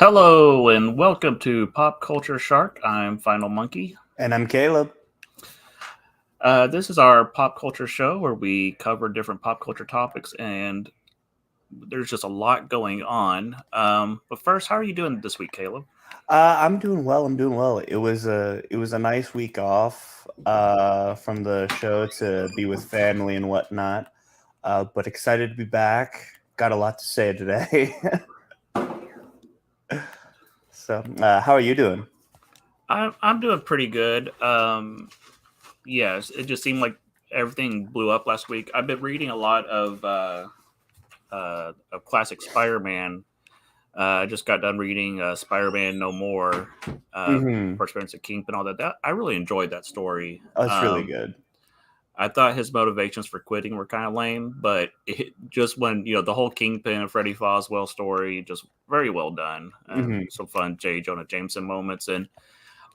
Hello and welcome to Pop Culture Shark. I'm Final Monkey. And I'm Caleb. This is our pop culture show where we cover different pop culture topics, and there's just a lot going on. But first, how are you doing this week, Caleb? I'm doing well. It was a nice week off from the show to be with family and whatnot. But excited to be back. Got a lot to say today. So, how are you doing? I'm doing pretty good. Yes, it just seemed like everything blew up last week. I've been reading a lot of classic Spider-Man. I just got done reading Spider-Man No More, First Appearance of Kingpin, all that. I really enjoyed that story. Oh, it's really good. I thought his motivations for quitting were kind of lame, but just when the whole Kingpin and Freddie Foswell story, just very well done. Some fun J. Jonah Jameson moments, and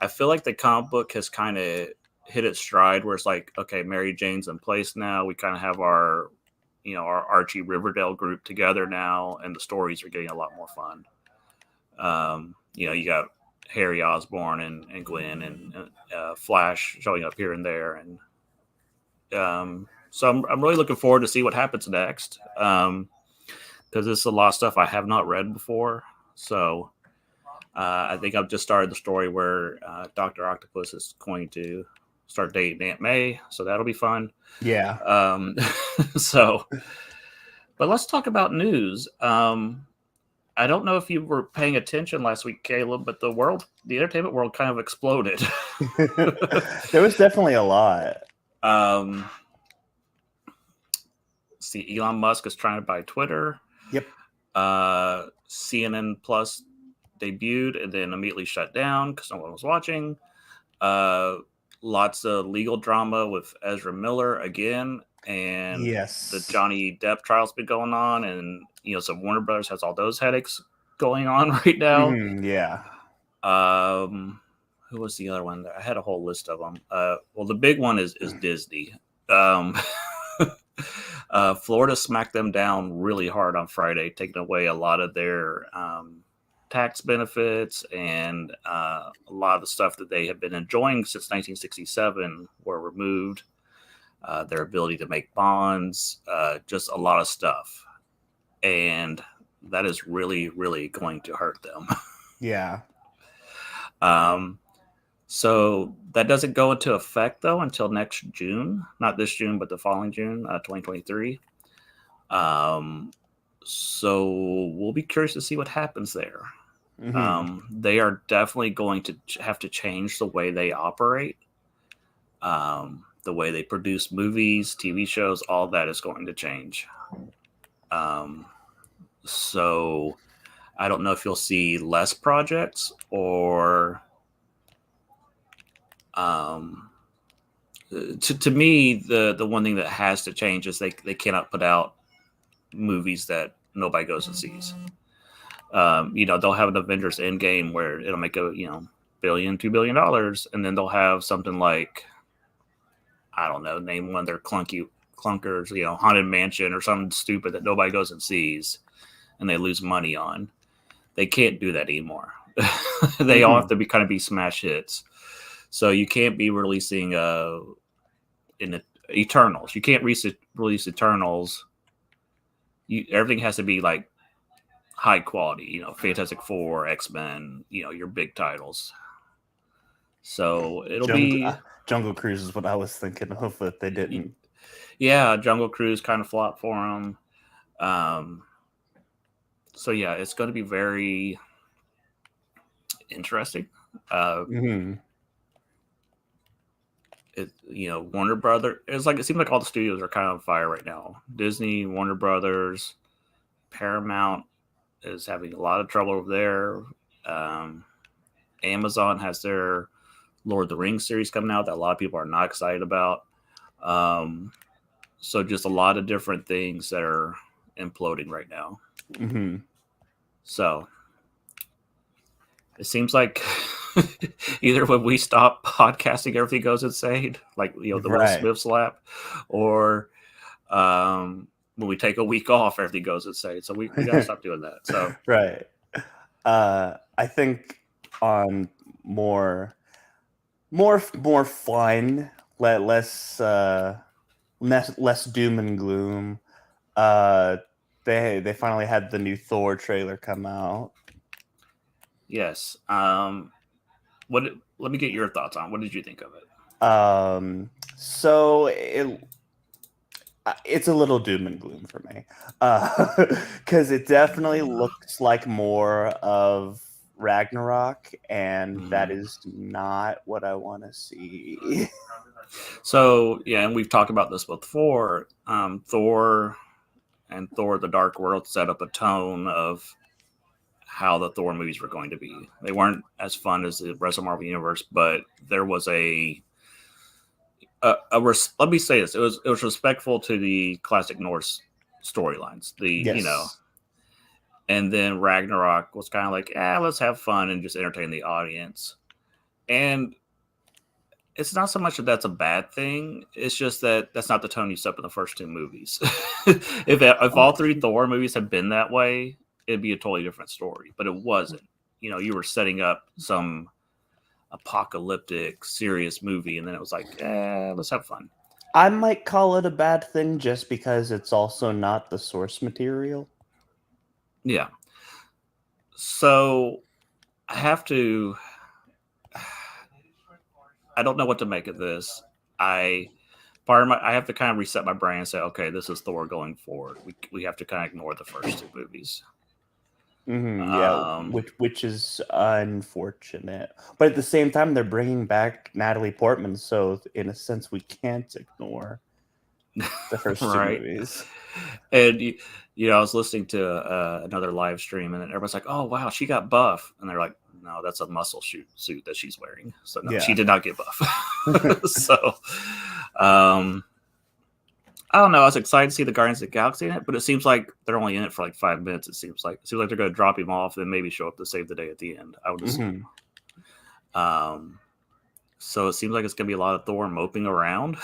I feel like the comic book has kind of hit its stride, where it's like, okay, Mary Jane's in place now. We kind of have our Archie Riverdale group together now, and the stories are getting a lot more fun. You got Harry Osborn and Gwen and Flash showing up here and there, and so I'm really looking forward to see what happens next, because this is a lot of stuff I have not read before. So I think I've just started the story where Dr. Octopus is going to start dating Aunt May, so that'll be fun. Yeah. But let's talk about news. I don't know if you were paying attention last week, Caleb, but the entertainment world kind of exploded. There was definitely a lot. See, Elon Musk is trying to buy Twitter. Yep. CNN Plus debuted and then immediately shut down because no one was watching. Lots of legal drama with Ezra Miller again, and the Johnny Depp trial's been going on, and so Warner Brothers has all those headaches going on right now. Yeah. Who was the other one? I had a whole list of them. Well, the big one is Disney. Florida smacked them down really hard on Friday, taking away a lot of their tax benefits, and a lot of the stuff that they have been enjoying since 1967 were removed. Their ability to make bonds, just a lot of stuff. And that is really, really going to hurt them. Yeah. So that doesn't go into effect, though, until next June. Not this June, but the following June, 2023. So we'll be curious to see what happens there. They are definitely going to have to change the way they operate. The way they produce movies, TV shows, all that is going to change. So I don't know if you'll see less projects or... To me, the one thing that has to change is they cannot put out movies that nobody goes and sees. They'll have an Avengers Endgame where it'll make a $1 billion, $2 billion, and then they'll have something like, I don't know, name one of their clunkers, Haunted Mansion or something stupid that nobody goes and sees, and they lose money on. They can't do that anymore. They all have to be smash hits. So you can't be releasing Eternals. You can't release Eternals. Everything has to be like high quality. Fantastic Four, X-Men. Your big titles. So it'll be Jungle Cruise is what I was thinking of, but they didn't. Yeah, Jungle Cruise kind of flopped for them. So yeah, it's going to be very interesting. Warner Brothers. It seems like all the studios are kind of on fire right now. Disney, Warner Brothers, Paramount is having a lot of trouble over there. Amazon has their Lord of the Rings series coming out that a lot of people are not excited about. So just a lot of different things that are imploding right now. So it seems like either when we stop podcasting, everything goes insane, like the Will Smith slap, or when we take a week off, everything goes insane. So we gotta stop doing that. So right. I think on more fun, less doom and gloom. They finally had the new Thor trailer come out. Yes. Let me get your thoughts on. What did you think of it? So it's a little doom and gloom for me, because it definitely looks like more of Ragnarok, and that is not what I want to see. So yeah, and we've talked about this before. Thor and Thor: The Dark World set up a tone of how the Thor movies were going to be. They weren't as fun as the rest of Marvel Universe, but there was let me say this: it was respectful to the classic Norse storylines. Yes. And then Ragnarok was kind of like, let's have fun and just entertain the audience. And it's not so much that that's a bad thing. It's just that that's not the tone you set up in the first two movies. If all three Thor movies had been that way, it'd be a totally different story. But it wasn't. You were setting up some apocalyptic, serious movie, and then it was like, let's have fun. I might call it a bad thing just because it's also not the source material. Yeah. So I have to. I don't know what to make of this. I have to kind of reset my brain and say, okay, this is Thor going forward. We have to kind of ignore the first two movies. Yeah, which is unfortunate, but at the same time, they're bringing back Natalie Portman, so in a sense, we can't ignore the first two movies. And I was listening to another live stream, and everybody's like, "Oh wow, she got buff," and they're like, "No, that's a muscle suit that she's wearing." So no, she did not get buff. So, I don't know. I was excited to see the Guardians of the Galaxy in it, but it seems like they're only in it for like 5 minutes. It seems like they're going to drop him off and maybe show up to save the day at the end. I would assume. So it seems like it's going to be a lot of Thor moping around.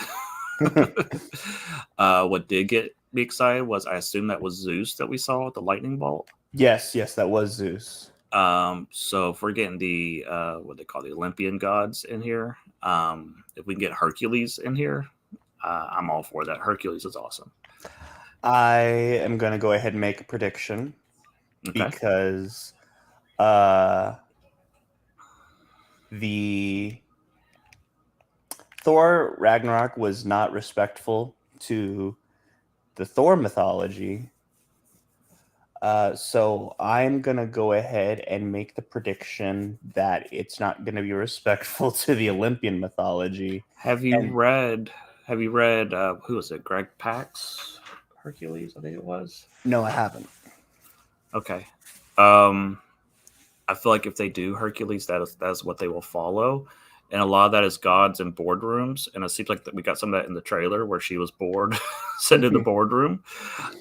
What did get me excited was I assume that was Zeus that we saw with the lightning bolt. Yes, that was Zeus. So if we're getting the what they call the Olympian gods in here, if we can get Hercules in here, I'm all for that. Hercules is awesome. I am going to go ahead and make a prediction because the Thor Ragnarok was not respectful to the Thor mythology. So I'm going to go ahead and make the prediction that it's not going to be respectful to the Olympian mythology. Have you read who was it? Greg Pak's Hercules, I think it was. No, I haven't. Okay. I feel like if they do Hercules, that is what they will follow. And a lot of that is gods in boardrooms. And it seems like that we got some of that in the trailer where she was bored, sent in the boardroom.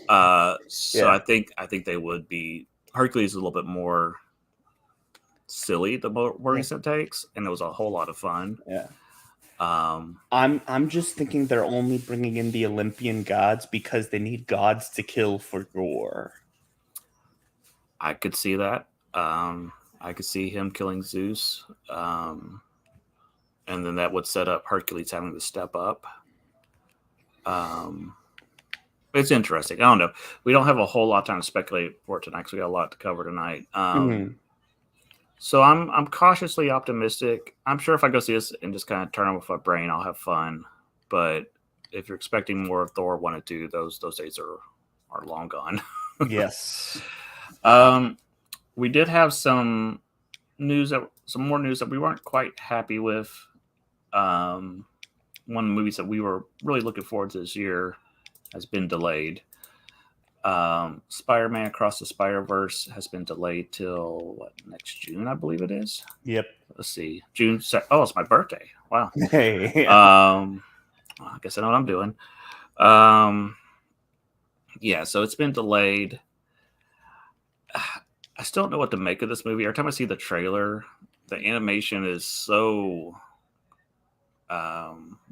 So I think they would be. Hercules is a little bit more silly the more recent takes, and it was a whole lot of fun. Yeah. I'm just thinking they're only bringing in the Olympian gods because they need gods to kill for gore. I could see that. I could see him killing Zeus. And then that would set up Hercules having to step up. It's interesting. I don't know. We don't have a whole lot of time to speculate for tonight because we got a lot to cover tonight. So I'm cautiously optimistic. I'm sure if I go see this and just kind of turn off my brain, I'll have fun. But if you're expecting more of Thor 1 and 2, those days are long gone. Yes. We did have some more news that we weren't quite happy with. One of the movies that we were really looking forward to this year has been delayed. Spider-Man Across the Spider-Verse has been delayed till next June, I believe it is. Yep. Let's see, June. Oh, it's my birthday. Wow. Hey. I guess I know what I'm doing. Yeah, so it's been delayed. I still don't know what to make of this movie. Every time I see the trailer, the animation is so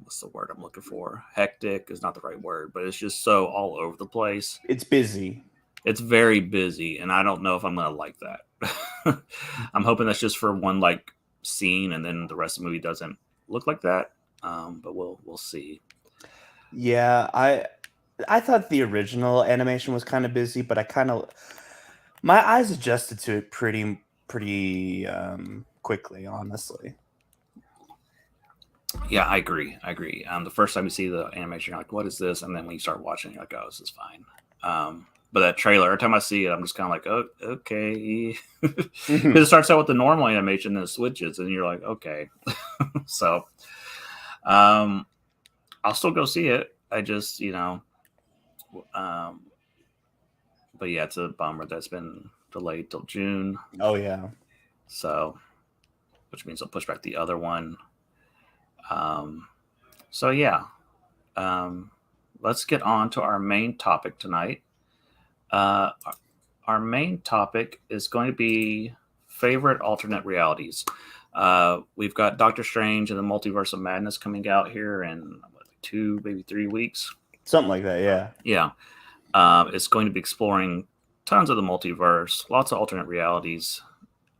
what's the word I'm looking for? Hectic is not the right word, but it's just so all over the place. It's busy. it's very busy, and I don't know if I'm gonna like that. I'm hoping that's just for one like scene, and then the rest of the movie doesn't look like that. But we'll see. Yeah, I thought the original animation was kind of busy, but my eyes adjusted to it pretty quickly, honestly. Yeah, I agree. The first time you see the animation, you're like, "What is this?" And then when you start watching, you're like, "Oh, this is fine." But that trailer, every time I see it, I'm just kind of like, "Oh, okay." Because it starts out with the normal animation, then it switches, and you're like, "Okay." So, I'll still go see it. I just, but yeah, it's a bummer that's been delayed till June. Oh yeah. So, which means they'll push back the other one. So yeah, let's get on to our main topic tonight. Uh, our main topic is going to be favorite alternate realities. We've got Doctor Strange and the Multiverse of Madness coming out here in 2, maybe 3 weeks. Something like that, yeah. Yeah. It's going to be exploring tons of the multiverse, lots of alternate realities.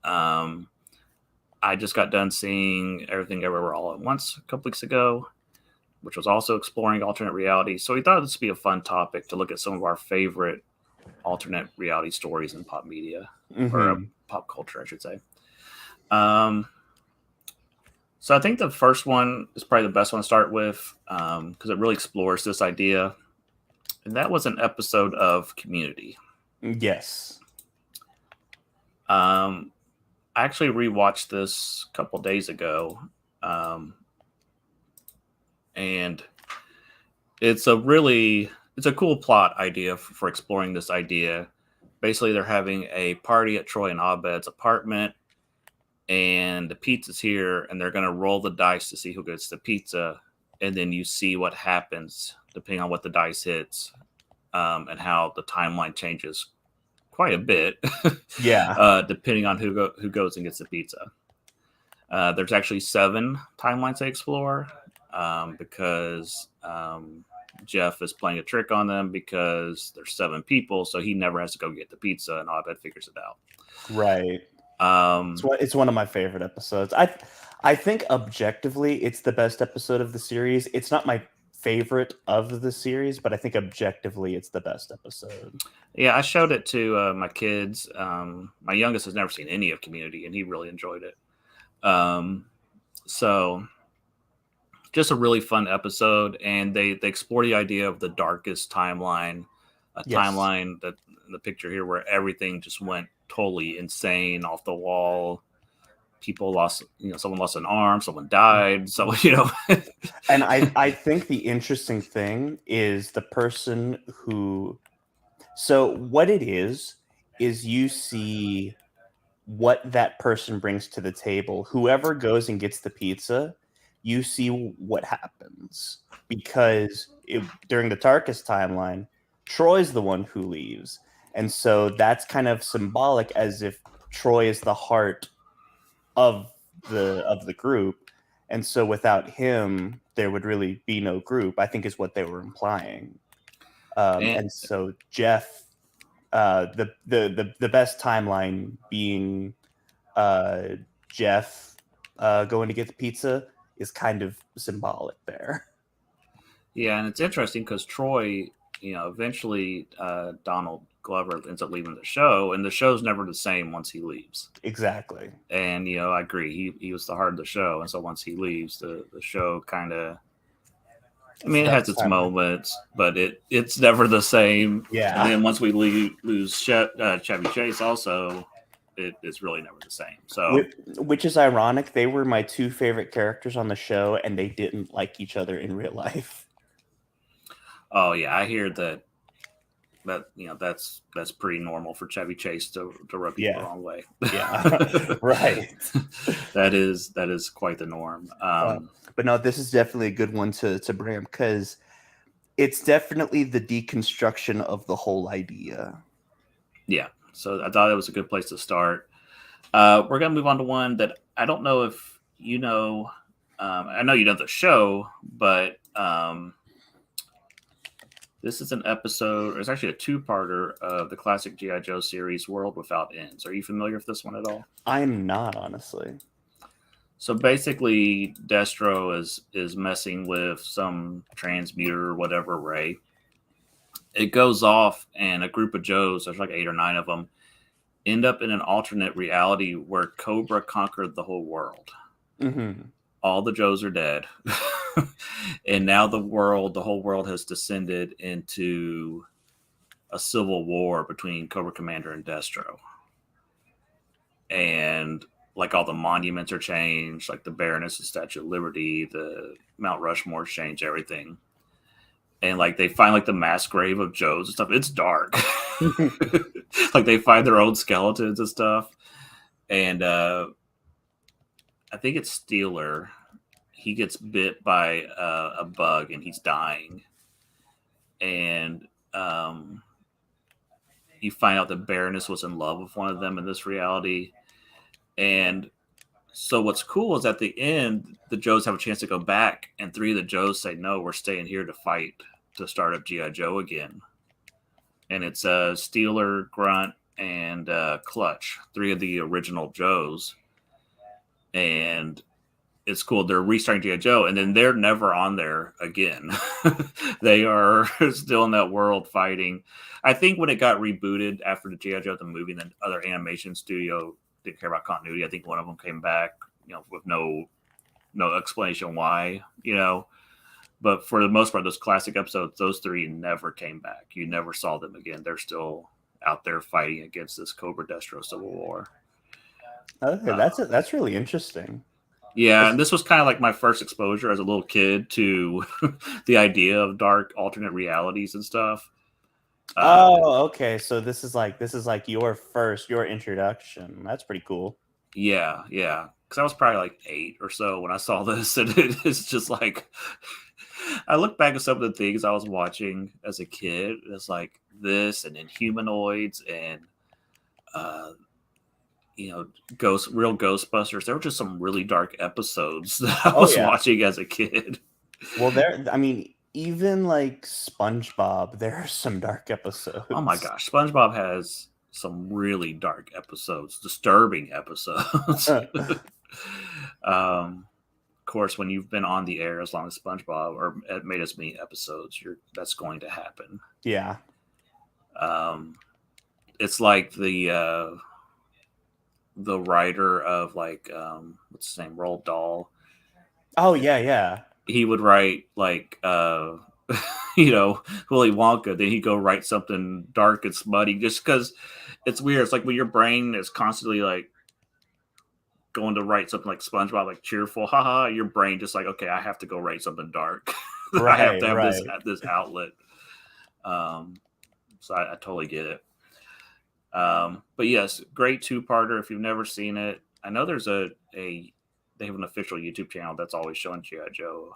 I just got done seeing Everything Everywhere All at Once a couple weeks ago, which was also exploring alternate reality. So we thought this would be a fun topic to look at some of our favorite alternate reality stories in pop media, or pop culture, I should say. So I think the first one is probably the best one to start with, because it really explores this idea. And that was an episode of Community. Yes. I actually rewatched this a couple days ago, and it's a cool plot idea for exploring this idea. Basically, they're having a party at Troy and Abed's apartment, and the pizza's here, and they're going to roll the dice to see who gets the pizza, and then you see what happens depending on what the dice hits, and how the timeline changes quite a bit. Yeah. Depending on who goes and gets the pizza. There's actually 7 timelines they explore, because Jeff is playing a trick on them because there's 7 people, so he never has to go get the pizza, and Abed figures it out. Right. It's one of my favorite episodes. I think objectively it's the best episode of the series. It's not my favorite of the series, but I think objectively it's the best episode. Yeah, I showed it to my kids. My youngest has never seen any of Community, and he really enjoyed it. So just a really fun episode, and they explore the idea of the darkest timeline, timeline that in the picture here where everything just went totally insane, off the wall. People lost, someone lost an arm, someone died, so And I think the interesting thing is the person who. So what it is you see what that person brings to the table. Whoever goes and gets the pizza, you see what happens, because during the darkest timeline, Troy's the one who leaves, and so that's kind of symbolic, as if Troy is the heart of the group, and so without him there would really be no group, I think is what they were implying. And so Jeff, the best timeline being Jeff going to get the pizza, is kind of symbolic there. Yeah, and it's interesting because Troy, eventually Donald Glover ends up leaving the show, and the show's never the same once he leaves. Exactly. And I agree. He was the heart of the show, and so once he leaves, the show kind of. I mean, it has its moments, but it's never the same. Yeah. And then once we lose Chevy Chase, also, it's really never the same. So, which is ironic. They were my 2 favorite characters on the show, and they didn't like each other in real life. Oh yeah, I hear that. That's pretty normal for Chevy Chase to rub people the wrong way. Yeah, right. That is quite the norm. But no, this is definitely a good one to bring up, because it's definitely the deconstruction of the whole idea. Yeah, so I thought it was a good place to start. We're gonna move on to one that I don't know if you know. I know you know the show, but This is an episode. It's actually a two-parter of the classic G.I. Joe series, World Without Ends. Are you familiar with this one at all? I'm not, honestly. So basically, Destro is messing with some transmuter or whatever ray. It goes off, and a group of Joes, there's like 8 or 9 of them, end up in an alternate reality where Cobra conquered the whole world. Mm-hmm. All the Joes are dead. And now the whole world has descended into a civil war between Cobra Commander and Destro. And like all the monuments are changed, like the Baroness and Statue of Liberty, the Mount Rushmore change everything. And like they find like the mass grave of Joes and stuff. It's dark. Like they find their own skeletons and stuff. And I think it's Steeler. He gets bit by a bug and he's dying. And you find out that Baroness was in love with one of them in this reality. And so what's cool is at the end, the Joes have a chance to go back, and 3 of the Joes say, no, we're staying here to fight to start up G.I. Joe again. And it's Steeler, Grunt, and Clutch, 3 of the original Joes. And it's cool. They're restarting G.I. Joe, and then they're never on there again. They are still in that world fighting. I think when it got rebooted after the G.I. Joe the movie, and then other animation studio didn't care about continuity. I think one of them came back, with no explanation why, But for the most part, those classic episodes, those 3 never came back. You never saw them again. They're still out there fighting against this Cobra Destro Civil War. Okay, that's really interesting. Yeah, and this was kind of like my first exposure as a little kid to the idea of dark alternate realities and stuff. Oh, okay. So this is like your introduction. That's pretty cool. Yeah. Because I was probably like 8 or so when I saw this, and it's just like I look back at some of the things I was watching as a kid. It's like this, and Inhumanoids, and real Ghostbusters. There were just some really dark episodes that I was watching as a kid. Well, even like SpongeBob, there are some dark episodes. Oh my gosh, SpongeBob has some really dark episodes, disturbing episodes. Of course, when you've been on the air as long as SpongeBob or made as many episodes, that's going to happen. Yeah. It's like the writer of like what's his name, Roald Dahl. Oh yeah. He would write like Willy Wonka, then he'd go write something dark and smutty just because it's weird. It's like when your brain is constantly like going to write something like SpongeBob, like cheerful, haha, your brain just like, okay, I have to go write something dark. Right, I have to have this outlet. So I totally get it. But yes, great 2-parter. If you've never seen it, I know there's they have an official YouTube channel that's always showing G.I. Joe.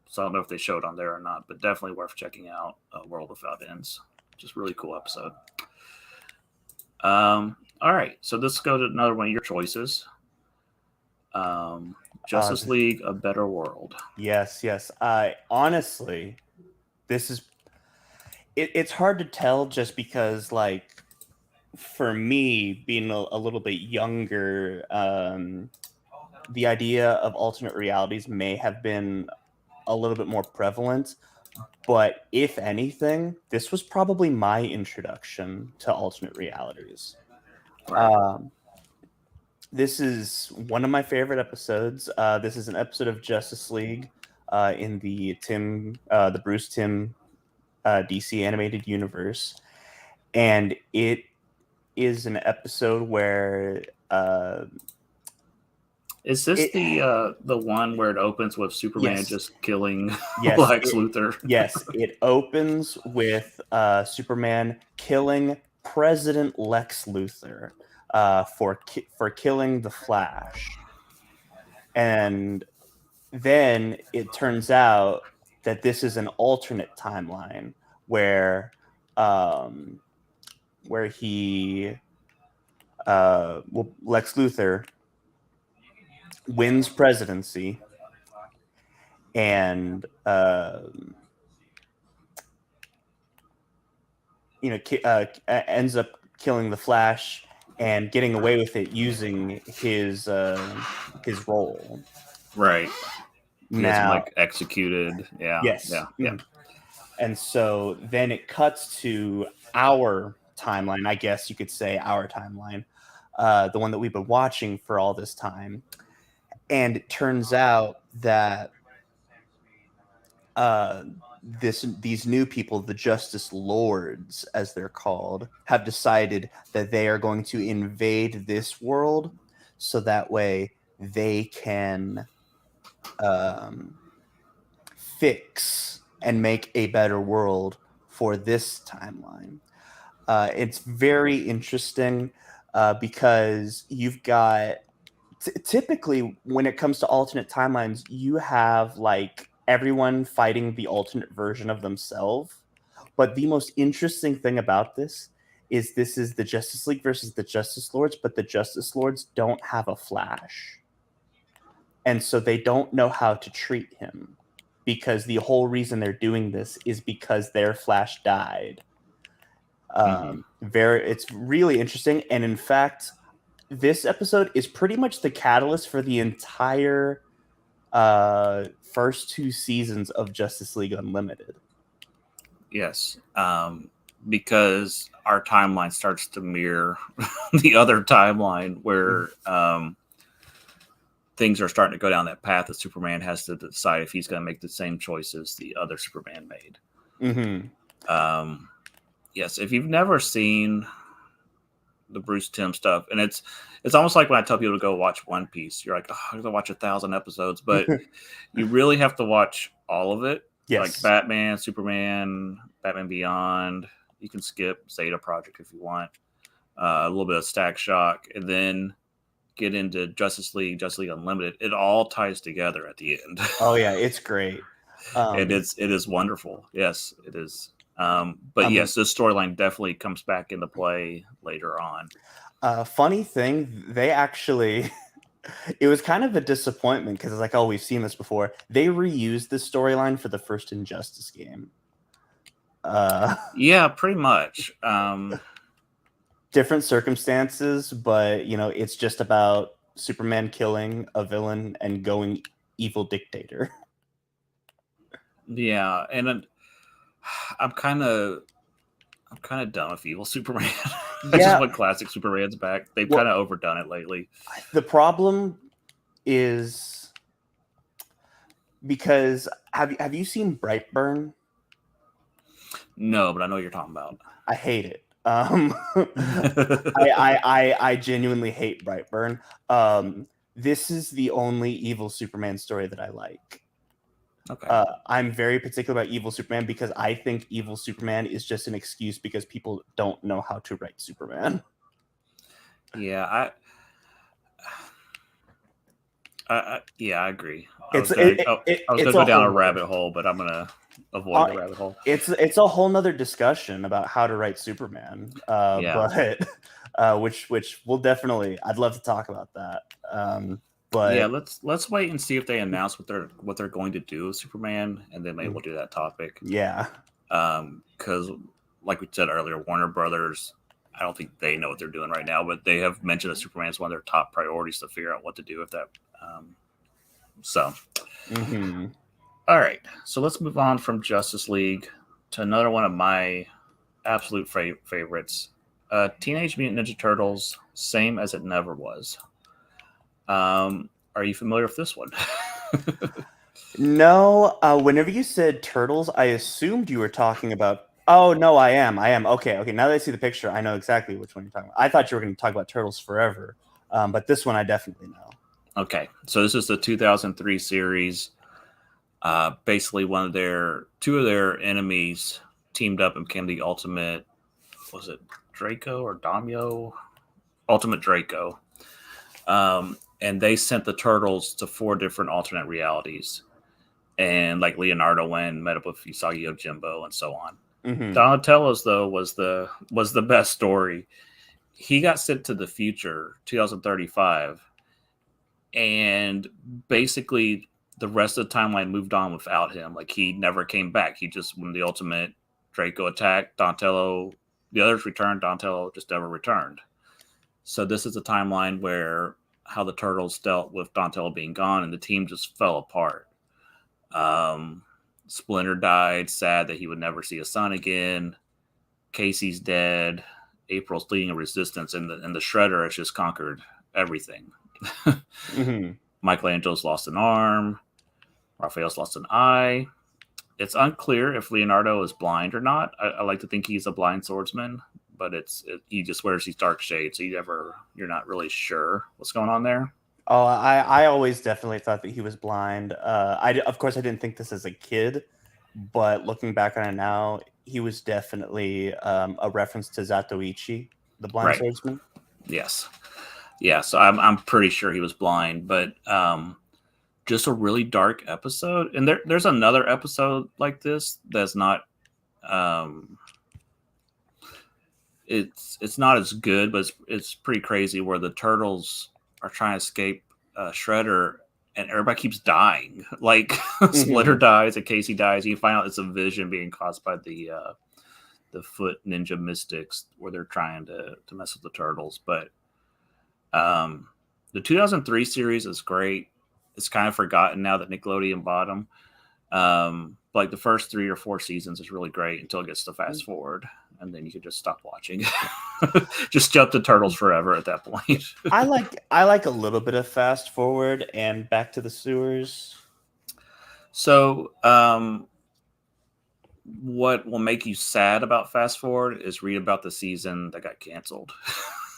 So I don't know if they show it on there or not, but definitely worth checking out. World Without Ends, just really cool episode. All right, so let's go to another one of your choices. Justice League: A Better World. Yes. Honestly, this is it's hard to tell just because, like, for me, being a little bit younger, the idea of alternate realities may have been a little bit more prevalent. But if anything, this was probably my introduction to alternate realities. This is one of my favorite episodes. This is an episode of Justice League in the Bruce Timm DC animated universe, and it is an episode where is this the one where it opens with Superman just killing Lex Luthor? Yes, it opens with Superman killing President Lex Luthor for killing the Flash, and then it turns out that this is an alternate timeline where Lex Luthor wins presidency, and ends up killing the Flash and getting away with it using his role. Right. He has him Now, like executed. Yeah. yes. Yeah. Yeah. And so then it cuts to our timeline, I guess you could say our timeline, the one that we've been watching for all this time. And it turns out that these new people, the Justice Lords, as they're called, have decided that they are going to invade this world so that way they can fix and make a better world for this timeline. It's very interesting because you've got typically when it comes to alternate timelines, you have like everyone fighting the alternate version of themselves. But the most interesting thing about this is the Justice League versus the Justice Lords, but the Justice Lords don't have a Flash. And so they don't know how to treat him because the whole reason they're doing this is because their Flash died. It's really interesting. And in fact, this episode is pretty much the catalyst for the entire first 2 seasons of Justice League Unlimited. Yes, because our timeline starts to mirror the other timeline where things are starting to go down that path that Superman has to decide if he's going to make the same choices the other Superman made. Yes, if you've never seen the Bruce Timm stuff, and it's almost like when I tell people to go watch One Piece, you're like, oh, I'm going to watch 1,000 episodes, but you really have to watch all of it. Yes. Like Batman, Superman, Batman Beyond. You can skip Zeta Project if you want. A little bit of Stack Shock, and then get into Justice League Unlimited. It all ties together at the end. Oh yeah, it's great. It is wonderful. Yes, it is. But yes, this storyline definitely comes back into play later on. Funny thing, they actually it was kind of a disappointment because it's like, oh, we've seen this before. They reused this storyline for the first Injustice game. Yeah, pretty much. Different circumstances, but it's just about Superman killing a villain and going evil dictator. Yeah, and I'm kind of done with evil Superman. I just want classic Superman's back. They've kind of overdone it lately. The problem is because have you seen Brightburn? No, but I know what you're talking about. I hate it. I genuinely hate Brightburn. This is the only evil Superman story that I like. Okay. I'm very particular about evil Superman because I think evil Superman is just an excuse because people don't know how to write Superman. Yeah, I agree. I was going to go down a rabbit hole, but I'm going to avoid the rabbit hole. It's a whole nother discussion about how to write Superman. But which we'll definitely, I'd love to talk about that. But yeah, let's wait and see if they announce what they're going to do with Superman, and then maybe we'll do that topic. Yeah. Because like we said earlier, Warner Brothers, I don't think they know what they're doing right now, but they have mentioned that Superman is one of their top priorities to figure out what to do with that. All right, so let's move on from Justice League to another one of my absolute favorites, Teenage Mutant Ninja Turtles, Same as It Never Was. Are you familiar with this one? No. Whenever you said Turtles, I assumed you were talking about. Oh no, I am. Okay. Now that I see the picture, I know exactly which one you're talking about. I thought you were going to talk about Turtles Forever, but this one I definitely know. Okay, so this is the 2003 series. Basically, two of their enemies teamed up and became the ultimate. Was it Draco or Damio? Ultimate Draco. And they sent the Turtles to 4 different alternate realities. And like Leonardo went, met up with Usagi Yojimbo and so on. Donatello's though was the best story. He got sent to the future, 2035, and basically the rest of the timeline moved on without him. Like he never came back. He just, when the ultimate Draco attacked, Donatello the others returned. Donatello just never returned. So this is a timeline where how the Turtles dealt with Donatello being gone, and the team just fell apart. Splinter died, sad that he would never see his son again. Casey's dead. April's leading a resistance, and the Shredder has just conquered everything. Michelangelo's lost an arm. Raphael's lost an eye. It's unclear if Leonardo is blind or not. I like to think he's a blind swordsman, but he just wears these dark shades, so you're not really sure what's going on there. Oh, I always definitely thought that he was blind. Of course, I didn't think this as a kid, but looking back on it now, he was definitely a reference to Zatoichi, the blind swordsman. Yes. Yeah, so I'm pretty sure he was blind, but just a really dark episode. And there's another episode like this that's not it's not as good, but it's pretty crazy, where the Turtles are trying to escape Shredder, and everybody keeps dying. Like Splinter dies, and Casey dies. You find out it's a vision being caused by the Foot Ninja Mystics, where they're trying to mess with the Turtles. But the 2003 series is great. It's kind of forgotten now that Nickelodeon bought them. Like the first 3 or 4 seasons is really great until it gets to fast forward, and then you can just stop watching. Just jump to Turtles Forever at that point. I like a little bit of fast forward and Back to the Sewers. So, what will make you sad about fast forward is read about the season that got canceled.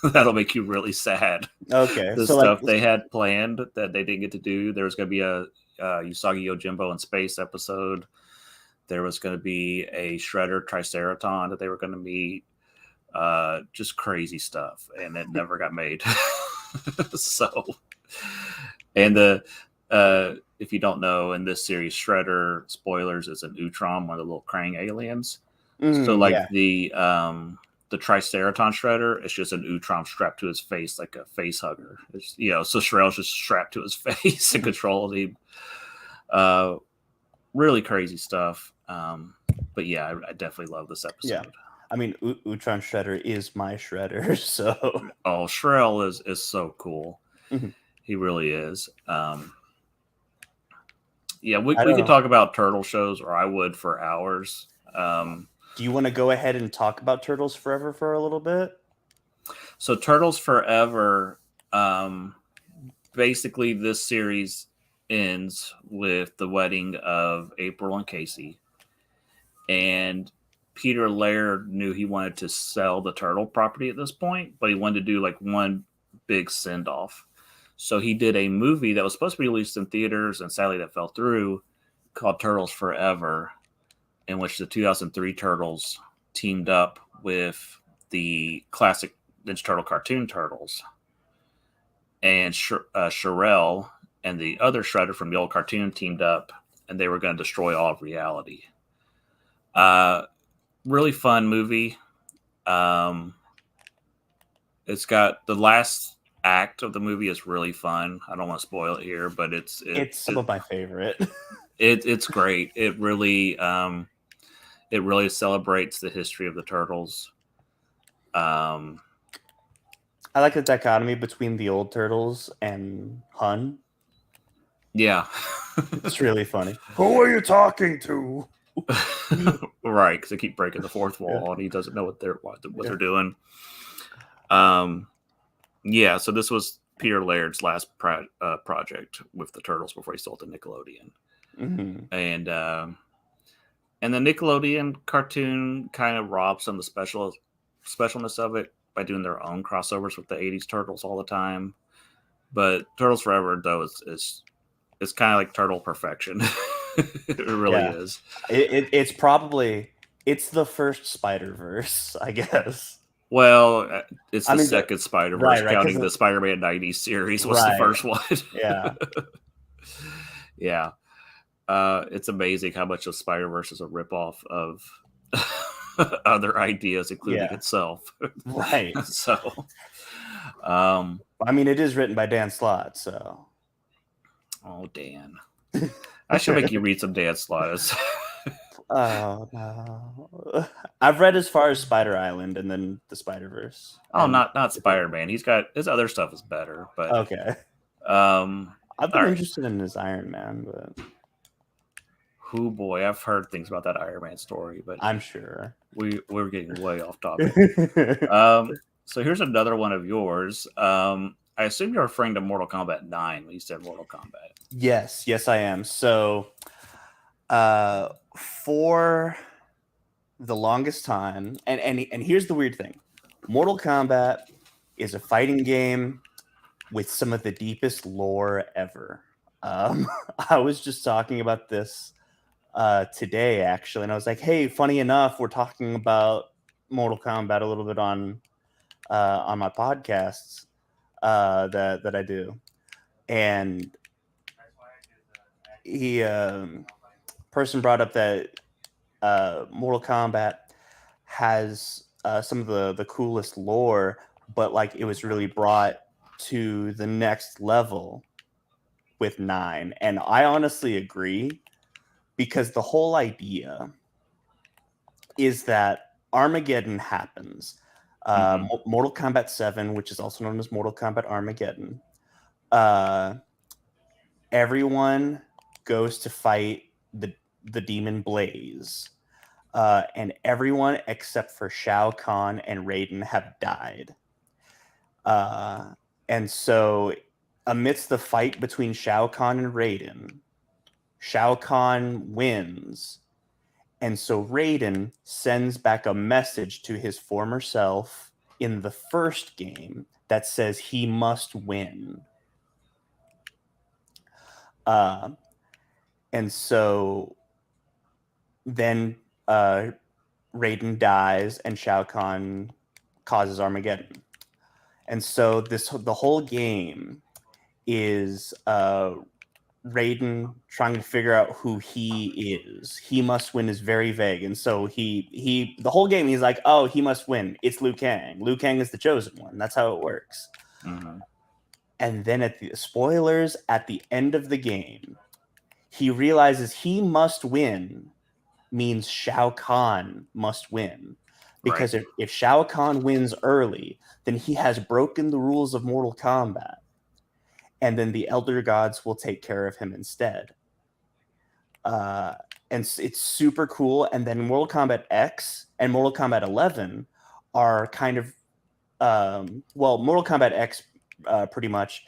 That'll make you really sad. Okay, the stuff they had planned that they didn't get to do. There was going to be a Usagi Yojimbo in space episode. There was going to be a Shredder Triceraton that they were going to meet. Just crazy stuff, and it never got made. So, and if you don't know, in this series, Shredder, spoilers, is an Utrom, one of the little Krang aliens. So, like the Triceraton Shredder, it's just an Utrom strapped to his face like a face hugger. So Shredder's just strapped to his face and controlling him. Really crazy stuff. But yeah, I definitely love this episode. Yeah. I mean, Utron Shredder is my Shredder, so... Oh, Shrell is so cool. He really is. Yeah, we could talk about Turtle shows, or I would, for hours. Do you want to go ahead and talk about Turtles Forever for a little bit? So Turtles Forever, basically this series ends with the wedding of April and Casey. And Peter Laird knew he wanted to sell the Turtle property at this point, but he wanted to do like one big send-off. So he did a movie that was supposed to be released in theaters, and sadly that fell through, called Turtles Forever, in which the 2003 Turtles teamed up with the classic Ninja Turtle cartoon Turtles. And Shirelle and the other Shredder from the old cartoon teamed up, and they were going to destroy all of reality. Really fun movie. It's got the last act of the movie is really fun. I don't want to spoil it here, but it's some of my favorite. It's great. It really celebrates the history of the Turtles. I like the dichotomy between the old Turtles and Hun. Yeah. It's really funny. Who are you talking to? Right, because they keep breaking the fourth wall, and he doesn't know what they're doing. Yeah, so this was Peter Laird's last project with the Turtles before he sold to Nickelodeon. And the Nickelodeon cartoon kind of robs some of the specialness of it by doing their own crossovers with the 80s Turtles all the time. But Turtles Forever, though, is kind of like Turtle perfection. It really is. It's the first Spider-Verse, I guess. Well, it's the second Spider-Verse, counting the Spider-Man 90s series was the first one. Yeah. Yeah. It's amazing how much of Spider-Verse is a ripoff of other ideas, including itself. Right. So, I mean, it is written by Dan Slott, so. Oh, Dan. I should make you read some Dan Slott. Oh no! I've read as far as Spider Island and then the Spider-Verse. Oh, not Spider-Man. He's got his other stuff is better, but okay. All I've been right. interested in his Iron Man, but Oh boy, I've heard things about that Iron Man story, but I'm sure we're getting way off topic. So here's another one of yours. I assume you're referring to Mortal Kombat 9 when you said Mortal Kombat. yes, I am. So, for the longest time, and here's the weird thing: Mortal Kombat is a fighting game with some of the deepest lore ever. I was just talking about this today, actually, and I was like, "Hey, funny enough, we're talking about Mortal Kombat a little bit on my podcasts that I do," and he person brought up that Mortal Kombat has some of the coolest lore, but like it was really brought to the next level with 9, and I honestly agree, because the whole idea is that Armageddon happens. Mortal Kombat 7, which is also known as Mortal Kombat Armageddon, everyone goes to fight the demon Blaze, and everyone except for Shao Kahn and Raiden have died. And so amidst the fight between Shao Kahn and Raiden, Shao Kahn wins. And so Raiden sends back a message to his former self in the first game that says he must win. And so then Raiden dies and Shao Kahn causes Armageddon. And so the whole game is Raiden trying to figure out who he is. He must win is very vague, and so the whole game he's like, oh, he must win. It's Liu Kang. Liu Kang is the chosen one. That's how it works. And then at the end of the game, he realizes he must win means Shao Kahn must win. Because if Shao Kahn wins early, then he has broken the rules of Mortal Kombat. And then the Elder Gods will take care of him instead. And it's super cool. And then Mortal Kombat X and Mortal Kombat 11 are kind of, Mortal Kombat X pretty much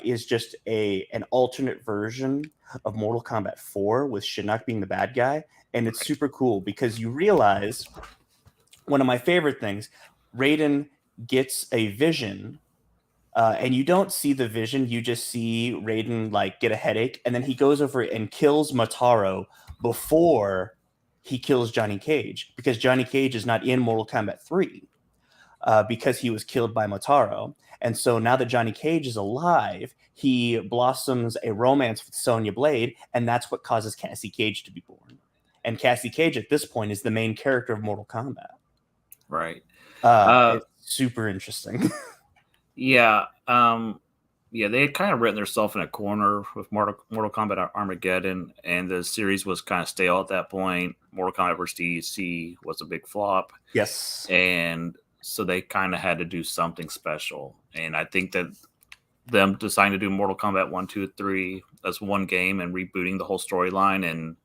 is just an alternate version of Mortal Kombat 4 with Shinnok being the bad guy. And it's super cool because you realize one of my favorite things, Raiden gets a vision. And you don't see the vision, you just see Raiden like get a headache, and then he goes over and kills Motaro before he kills Johnny Cage, because Johnny Cage is not in Mortal Kombat 3 because he was killed by Motaro. And so now that Johnny Cage is alive, he blossoms a romance with Sonya Blade, and that's what causes Cassie Cage to be born. And Cassie Cage at this point is the main character of Mortal Kombat. Right. It's super interesting. Yeah. They had kind of written themselves in a corner with Mortal Kombat Armageddon, and the series was kind of stale at that point. Mortal Kombat vs. DC was a big flop. Yes. And so they kind of had to do something special. And I think that them deciding to do Mortal Kombat 1, 2, 3 as one game and rebooting the whole storyline, and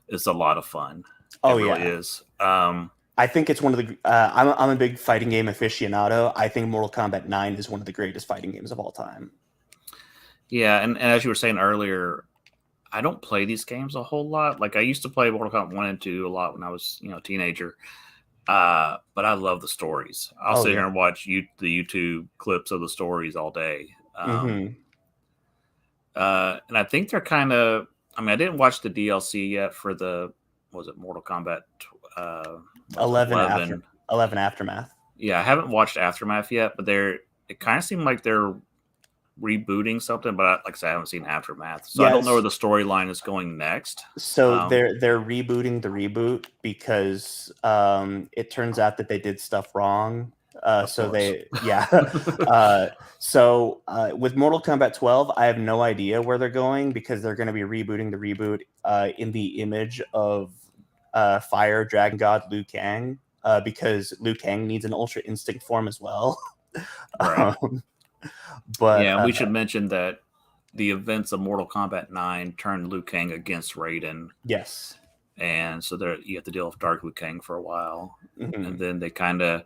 it's a lot of fun. Oh, it really yeah. is. I think it's one of the. I'm a big fighting game aficionado. I think Mortal Kombat 9 is one of the greatest fighting games of all time. Yeah, and as you were saying earlier, I don't play these games a whole lot. Like I used to play Mortal Kombat 1 and 2 a lot when I was, a teenager. But I love the stories. I'll sit here and watch the YouTube clips of the stories all day. And I think they're kind of. I mean, I didn't watch the DLC yet for Mortal Kombat 11 Aftermath. Yeah, I haven't watched Aftermath yet, but it kind of seemed like they're rebooting something, but like I said, I haven't seen Aftermath, so I don't know where the storyline is going next. So they're rebooting the reboot because it turns out that they did stuff wrong. So with Mortal Kombat 12, I have no idea where they're going, because they're going to be rebooting the reboot in the image of Fire Dragon God Liu Kang, because Liu Kang needs an Ultra Instinct form as well. Right. But yeah, we should mention that the events of Mortal Kombat 9 turned Liu Kang against Raiden. Yes. And so there you have to deal with Dark Liu Kang for a while. Mm-hmm. And then they kind of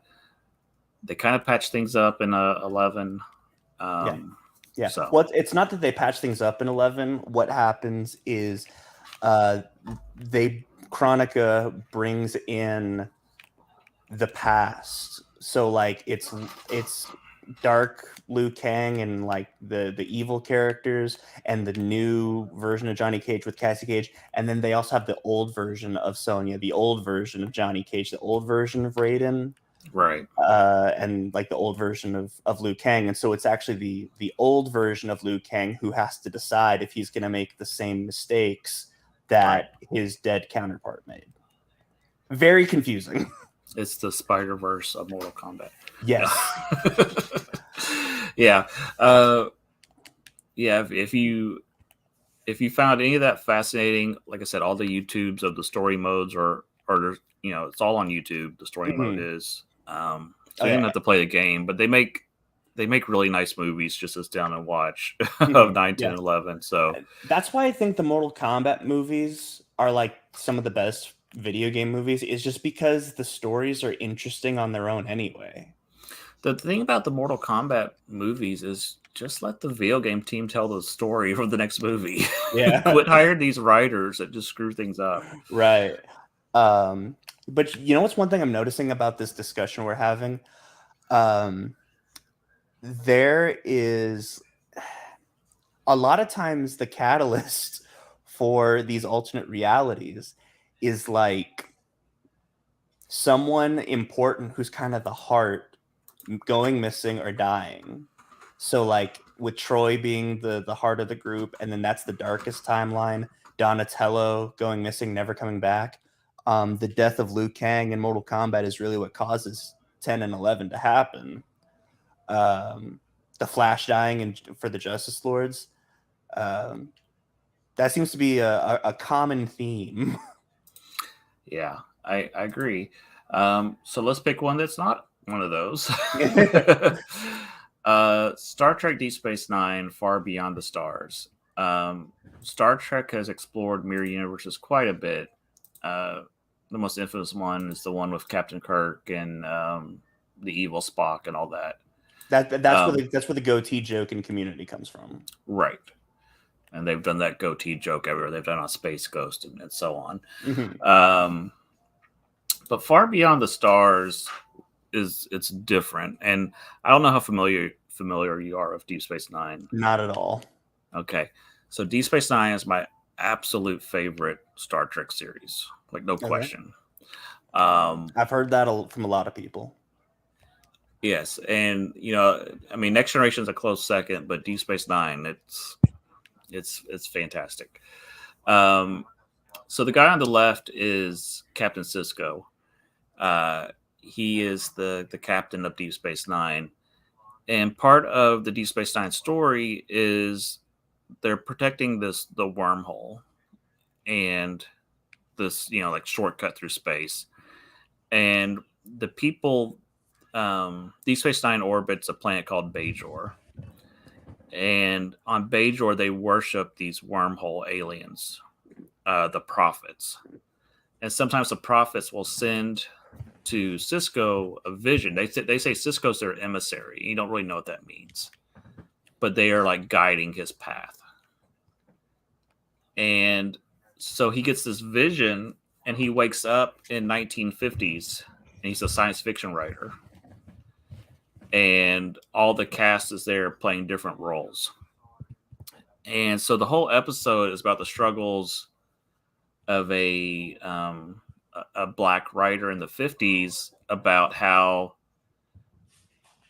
patched things up in 11. Yeah. So. Well, it's not that they patch things up in 11. What happens is Chronica brings in the past. So like it's Dark Liu Kang and like the evil characters and the new version of Johnny Cage with Cassie Cage, and then they also have the old version of Sonya, the old version of Johnny Cage, the old version of Raiden, right, and like the old version of Liu Kang. And so it's actually the old version of Liu Kang who has to decide if he's going to make the same mistakes that his dead counterpart made. Very confusing. It's the Spider-Verse of Mortal Kombat. Yes. Yeah. Yeah. If you found any of that fascinating, like I said, all the YouTubes of the story modes are it's all on YouTube. The story mode is, so you don't have to play the game, but they make really nice movies just to sit down and watch of 9, 10, and 11. So that's why I think the Mortal Kombat movies are like some of the best video game movies, is just because the stories are interesting on their own anyway. The thing about the Mortal Kombat movies is just let the video game team tell the story for the next movie. Yeah. Quit hiring these writers that just screw things up. Right. But you know what's one thing I'm noticing about this discussion we're having? There is a lot of times the catalyst for these alternate realities is like someone important who's kind of the heart going missing or dying. So like with Troy being the heart of the group, and then that's the darkest timeline, Donatello going missing, never coming back. The death of Liu Kang in Mortal Kombat is really what causes 10 and 11 to happen. The Flash dying for the Justice Lords. That seems to be a common theme. Yeah, I agree. So let's pick one that's not one of those. Star Trek Deep Space Nine, Far Beyond the Stars. Star Trek has explored mirror universes quite a bit. The most infamous one is the one with Captain Kirk and the evil Spock and all that. That's where the goatee joke in Community comes from. Right. And they've done that goatee joke everywhere. They've done on Space Ghost and so on. Mm-hmm. But Far Beyond the Stars it's different. And I don't know how familiar you are with Deep Space Nine. Not at all. Okay. So Deep Space Nine is my absolute favorite Star Trek series. Like, no question. I've heard that from a lot of people. Yes. And, Next Generation is a close second, but Deep Space Nine, it's fantastic. So the guy on the left is Captain Cisco. He is the captain of Deep Space Nine. And part of the Deep Space Nine story is they're protecting the wormhole and this, like shortcut through space. And the people, Deep Space Nine orbits a planet called Bajor. And on Bajor, they worship these wormhole aliens, the prophets. And sometimes the prophets will send to Cisco a vision. They say Cisco's their emissary. You don't really know what that means. But they are like guiding his path. And so he gets this vision and he wakes up in 1950s and he's a science fiction writer. And all the cast is there playing different roles. And so the whole episode is about the struggles of a black writer in the 50s about how,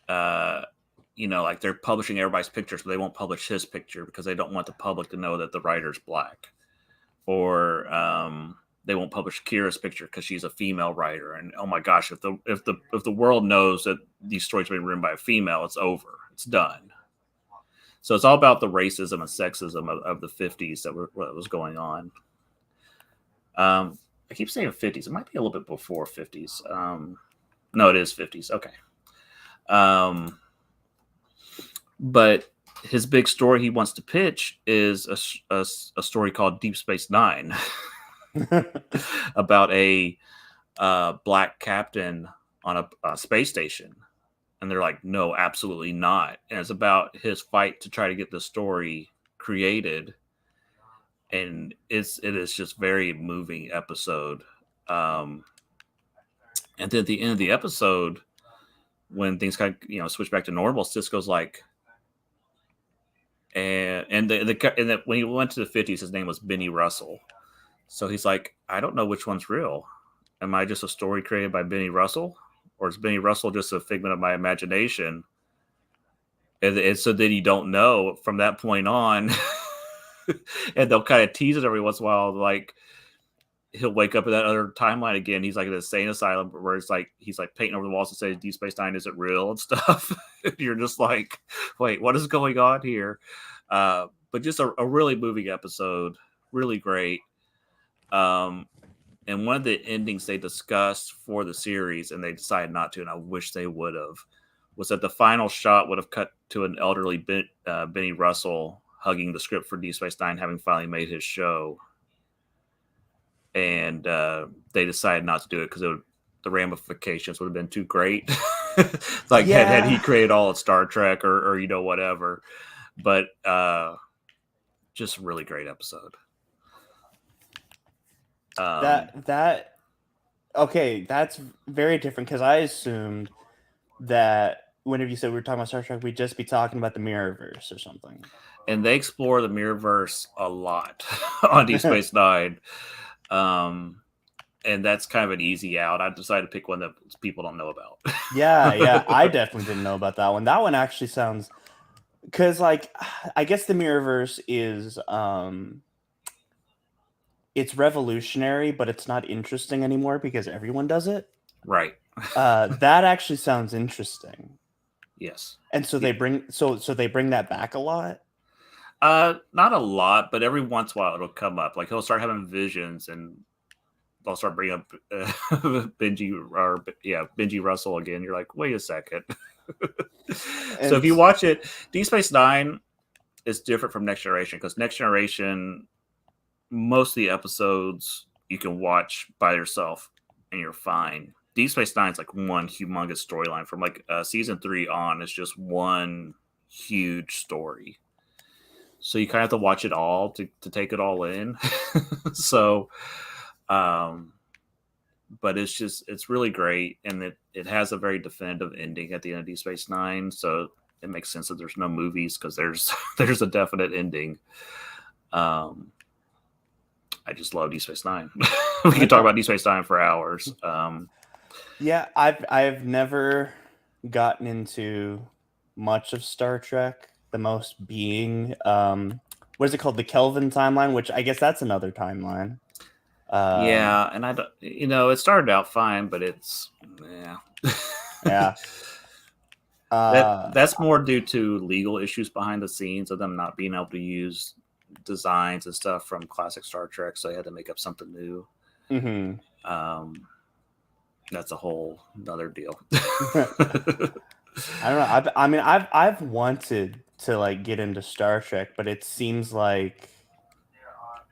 like they're publishing everybody's pictures, but they won't publish his picture because they don't want the public to know that the writer's black. Or they won't publish Kira's picture because she's a female writer. And oh my gosh, if the world knows that these stories are being written by a female, it's over. It's done. So it's all about the racism and sexism of the 50s that was going on. I keep saying 50s. It might be a little bit before 50s. No, it is 50s. Okay. But his big story he wants to pitch is a story called Deep Space Nine about a black captain on a space station. And they're like, no, absolutely not. And it's about his fight to try to get the story created. And it is just very moving episode. And then at the end of the episode, when things kind of switch back to normal, Cisco's like, and when he went to the 50s, his name was Benny Russell. So he's like, I don't know which one's real. Am I just a story created by Benny Russell, or is Benny Russell just a figment of my imagination? And so then you don't know from that point on. And they'll kind of tease it every once in a while, like he'll wake up in that other timeline again. He's like in an insane asylum where it's like he's like painting over the walls to say Deep Space Nine isn't real and stuff. You're just like, wait, what is going on here? But just a really moving episode, really great. And one of the endings they discussed for the series, and they decided not to, and I wish they would have, was that the final shot would have cut to an elderly Benny Russell hugging the script for Deep Space Nine, having finally made his show. And they decided not to do it because the ramifications would have been too great. Like had he created all of Star Trek or whatever. But just a really great episode. Okay, that's very different because I assumed that whenever you said we were talking about Star Trek, we'd just be talking about the Mirrorverse or something. And they explore the Mirrorverse a lot on Deep Space Nine. And that's kind of an easy out. I decided to pick one that people don't know about. Yeah, I definitely didn't know about that one. That one actually sounds, because like I guess the Mirrorverse is it's revolutionary, but it's not interesting anymore because everyone does it. Right. That actually sounds interesting. Yes. And so they bring they bring that back a lot. Not a lot, but every once in a while it'll come up. Like he'll start having visions, and they'll start bringing up Benji Russell again. You're like, wait a second. So if you watch it, Deep Space Nine is different from Next Generation because Next Generation, most of the episodes you can watch by yourself and you're fine. Deep Space Nine is like one humongous storyline from like season 3 on. It's just one huge story. So you kind of have to watch it all to take it all in. So, but it's really great. And it has a very definitive ending at the end of Deep Space Nine. So it makes sense that there's no movies because there's a definite ending. I just love Deep Space Nine. We can talk about Deep Space Nine for hours. Yeah, I've never gotten into much of Star Trek. The most being what is it called, the Kelvin timeline, which I guess that's another timeline. Yeah, and I don't, it started out fine, but it's yeah. That's more due to legal issues behind the scenes of them not being able to use designs and stuff from classic Star Trek, so they had to make up something new. Mm-hmm. That's a whole other deal. I don't know. I've wanted to like get into Star Trek, but it seems like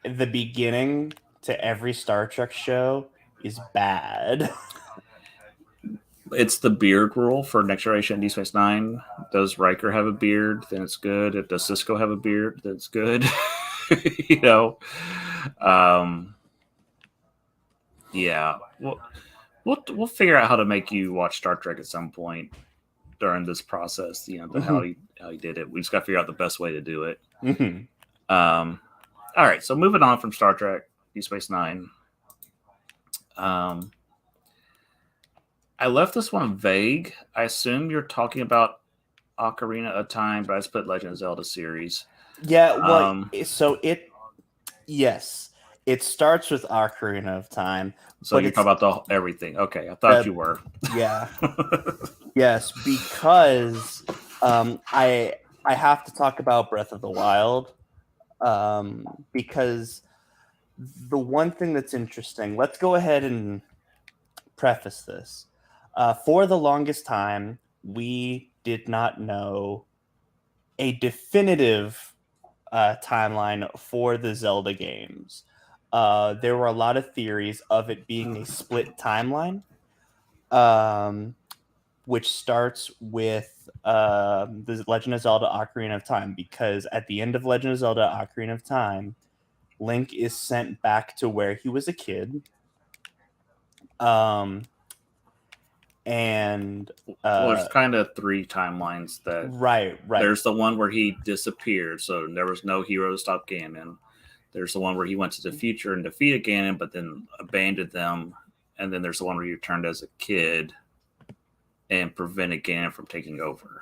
the beginning to every Star Trek show is bad. It's the beard rule for Next Generation Deep Space Nine. Does Riker have a beard? Then it's good. If does Cisco have a beard? Then it's good. Yeah. We'll figure out how to make you watch Star Trek at some point during this process. How he did it. We just got to figure out the best way to do it. Mm-hmm. All right. So moving on from Star Trek Deep Space Nine. I left this one vague. I assume you're talking about Ocarina of Time, but I just put Legend of Zelda series. Yeah, well, yes, it starts with Ocarina of Time. So you're talking about everything. Okay, I thought you were. Yeah. Yes, because I have to talk about Breath of the Wild because the one thing that's interesting, let's go ahead and preface this. For the longest time, we did not know a definitive timeline for the Zelda games. There were a lot of theories of it being a split timeline, which starts with the Legend of Zelda Ocarina of Time, because at the end of Legend of Zelda Ocarina of Time, Link is sent back to where he was a kid. And well, there's kind of three timelines that right. There's the one where he disappeared, so there was no hero to stop Ganon. There's the one where he went to the future and defeated Ganon, but then abandoned them. And then there's the one where he returned as a kid and prevented Ganon from taking over.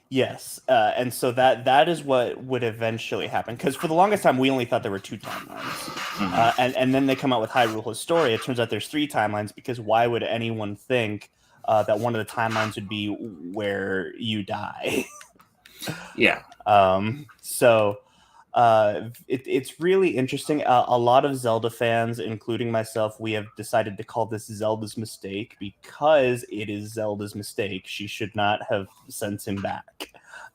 Yes, and so that is what would eventually happen. Because for the longest time, we only thought there were two timelines, and then they come out with Hyrule Historia. It turns out there's three timelines, because why would anyone think that one of the timelines would be where you die? Yeah. So it's really interesting. A lot of Zelda fans, including myself, we have decided to call this Zelda's mistake, because it is Zelda's mistake. She should not have sent him back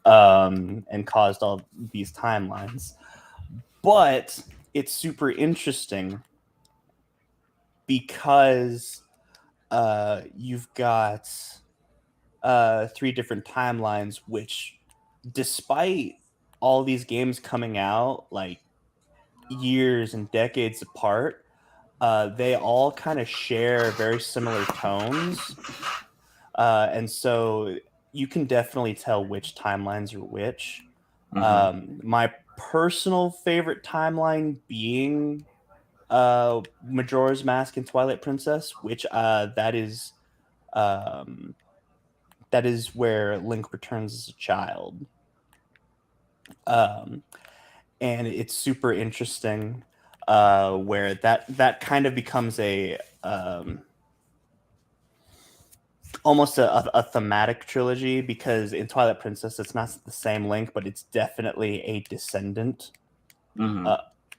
and caused all these timelines. But it's super interesting because you've got three different timelines, which, despite all these games coming out like years and decades apart, they all kind of share very similar tones, and so you can definitely tell which timelines are which. My personal favorite timeline being Majora's Mask and Twilight Princess, which that is where Link returns as a child. And it's super interesting, where that kind of becomes a almost a thematic trilogy, because in Twilight Princess it's not the same Link, but it's definitely a descendant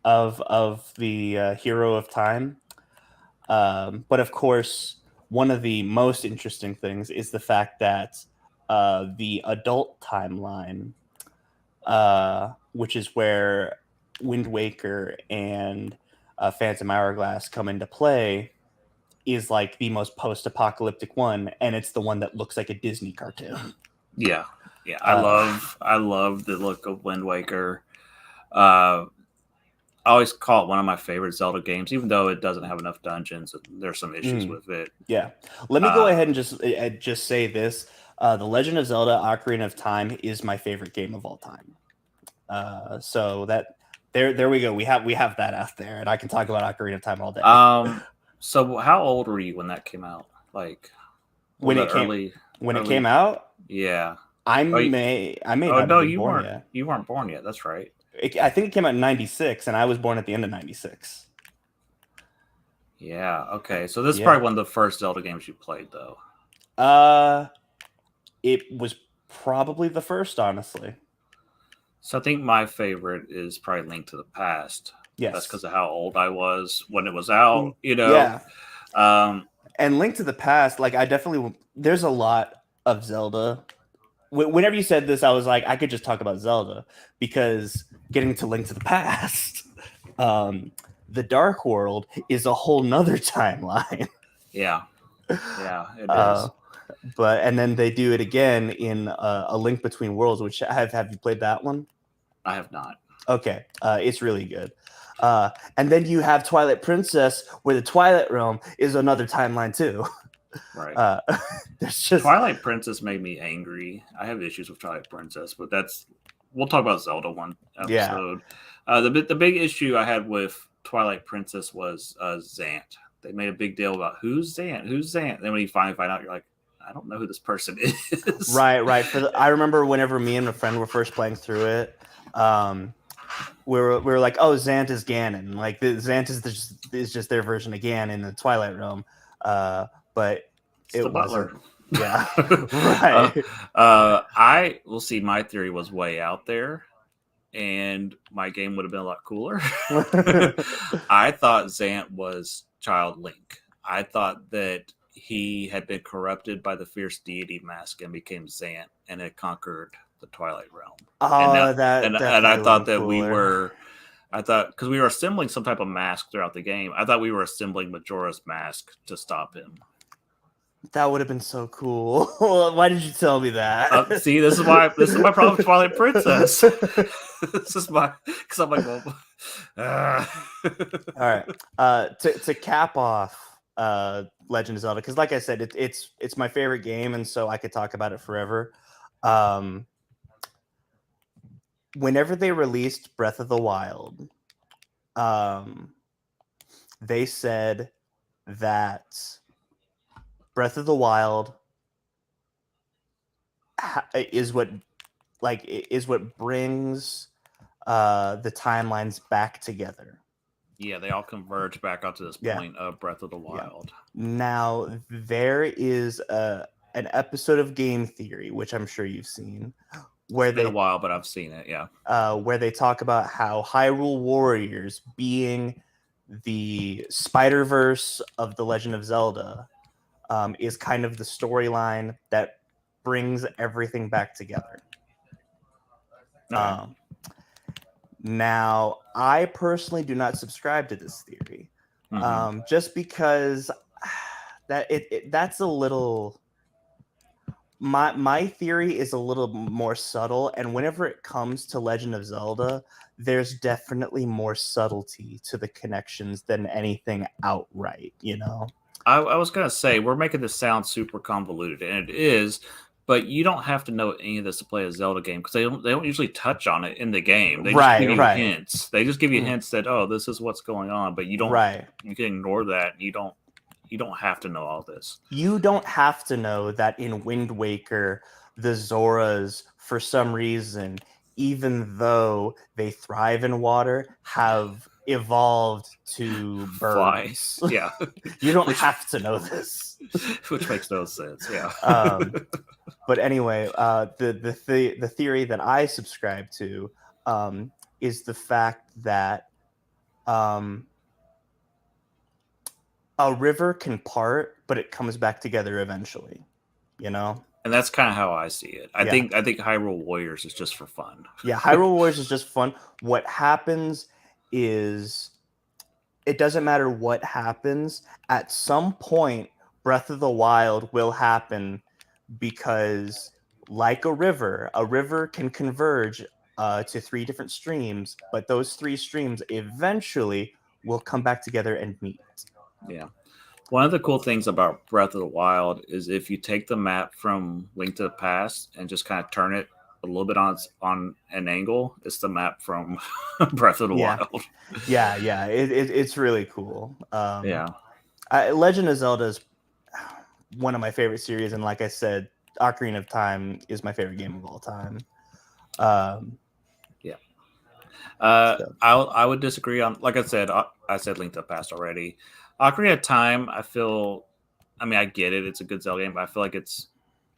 of the hero of time. But of course, one of the most interesting things is the fact that the adult timeline, which is where Wind Waker and Phantom Hourglass come into play, is like the most post-apocalyptic one, and it's the one that looks like a Disney cartoon. Yeah. I love the look of Wind Waker. I always call it one of my favorite Zelda games, even though it doesn't have enough dungeons. There's some issues with it. Yeah. Let me go ahead and just say this. The Legend of Zelda Ocarina of Time is my favorite game of all time. So that there we go. We have that out there, and I can talk about Ocarina of Time all day. So how old were you when that came out? Like when it came out? Yeah. I may not have been born yet. You weren't born yet. That's right. I think it came out in 96, and I was born at the end of 96. Yeah. Okay. So this is probably one of the first Zelda games you played, though. It was probably the first, honestly. So I think my favorite is probably Link to the Past. Yes. That's because of how old I was when it was out, Yeah. And Link to the Past, like, there's a lot of Zelda. Whenever you said this, I was like, I could just talk about Zelda, because getting to Link to the Past, the Dark World is a whole nother timeline. Yeah. Yeah, it is. And then they do it again in A Link Between Worlds, which have you played that one? I have not. Okay. It's really good. And then you have Twilight Princess, where the Twilight Realm is another timeline too. Right. There's just Twilight Princess made me angry. I have issues with Twilight Princess, but we'll talk about Zelda one episode. Yeah. The big issue I had with Twilight Princess was Zant. They made a big deal about who's Zant. And then when you finally find out, you're like, I don't know who this person is. Right. I remember whenever me and a friend were first playing through it, we were like, oh, Zant is Ganon. Like, Zant is just their version of Ganon in the Twilight Realm. But it's the butler. Yeah. Right. We'll see. My theory was way out there. and my game would have been a lot cooler. I thought Zant was Child Link. I thought that he had been corrupted by the fierce deity mask and became Zant and had conquered the Twilight Realm. Oh, And I thought that I thought, because we were assembling some type of mask throughout the game, I thought we were assembling Majora's Mask to stop him. That would have been so cool. Why did you tell me that? See, this is my problem with Twilight Princess. This is because I'm like, well, all right. To cap off Legend of Zelda, because like I said, it's my favorite game, and so I could talk about it forever. Whenever they released Breath of the Wild, they said that Breath of the Wild is what brings the timelines back together. Yeah, they all converge back up to this point of Breath of the Wild. Yeah. Now there is an episode of Game Theory, which I'm sure you've seen, where it's been a while, but I've seen it. Yeah, where they talk about how Hyrule Warriors, being the Spider-Verse of the Legend of Zelda, is kind of the storyline that brings everything back together. Now, I personally do not subscribe to this theory, just because that's a little. My theory is a little more subtle, and whenever it comes to Legend of Zelda, there's definitely more subtlety to the connections than anything outright, you know? I was going to say, we're making this sound super convoluted, and it is, but you don't have to know any of this to play a Zelda game, because they don't usually touch on it in the game. They just give you hints. They just give you hints that, oh, this is what's going on, but you don't. You can ignore that. You don't have to know all this. You don't have to know that in Wind Waker, the Zoras, for some reason, even though they thrive in water, have evolved to birds. Fly. Yeah. You don't have to know this. Which makes no sense, yeah. But anyway, the theory that I subscribe to is the fact that a river can part, but it comes back together eventually, you know? And that's kind of how I see it. I think Hyrule Warriors is just for fun. Yeah, Hyrule Warriors is just fun. What happens is, it doesn't matter what happens. At some point, Breath of the Wild will happen, because like a river can converge to 3 different streams, but those 3 streams eventually will come back together and meet. Yeah. One of the cool things about Breath of the Wild is if you take the map from Link to the Past and just kind of turn it a little bit on an angle, it's the map from Breath of the Wild. Yeah. It's really cool. Yeah. Legend of Zelda is one of my favorite series, and like I said, Ocarina of Time is my favorite game of all time. I would disagree on, like I said Link to the Past already. Ocarina of Time, I get it. It's a good Zelda game, but I feel like I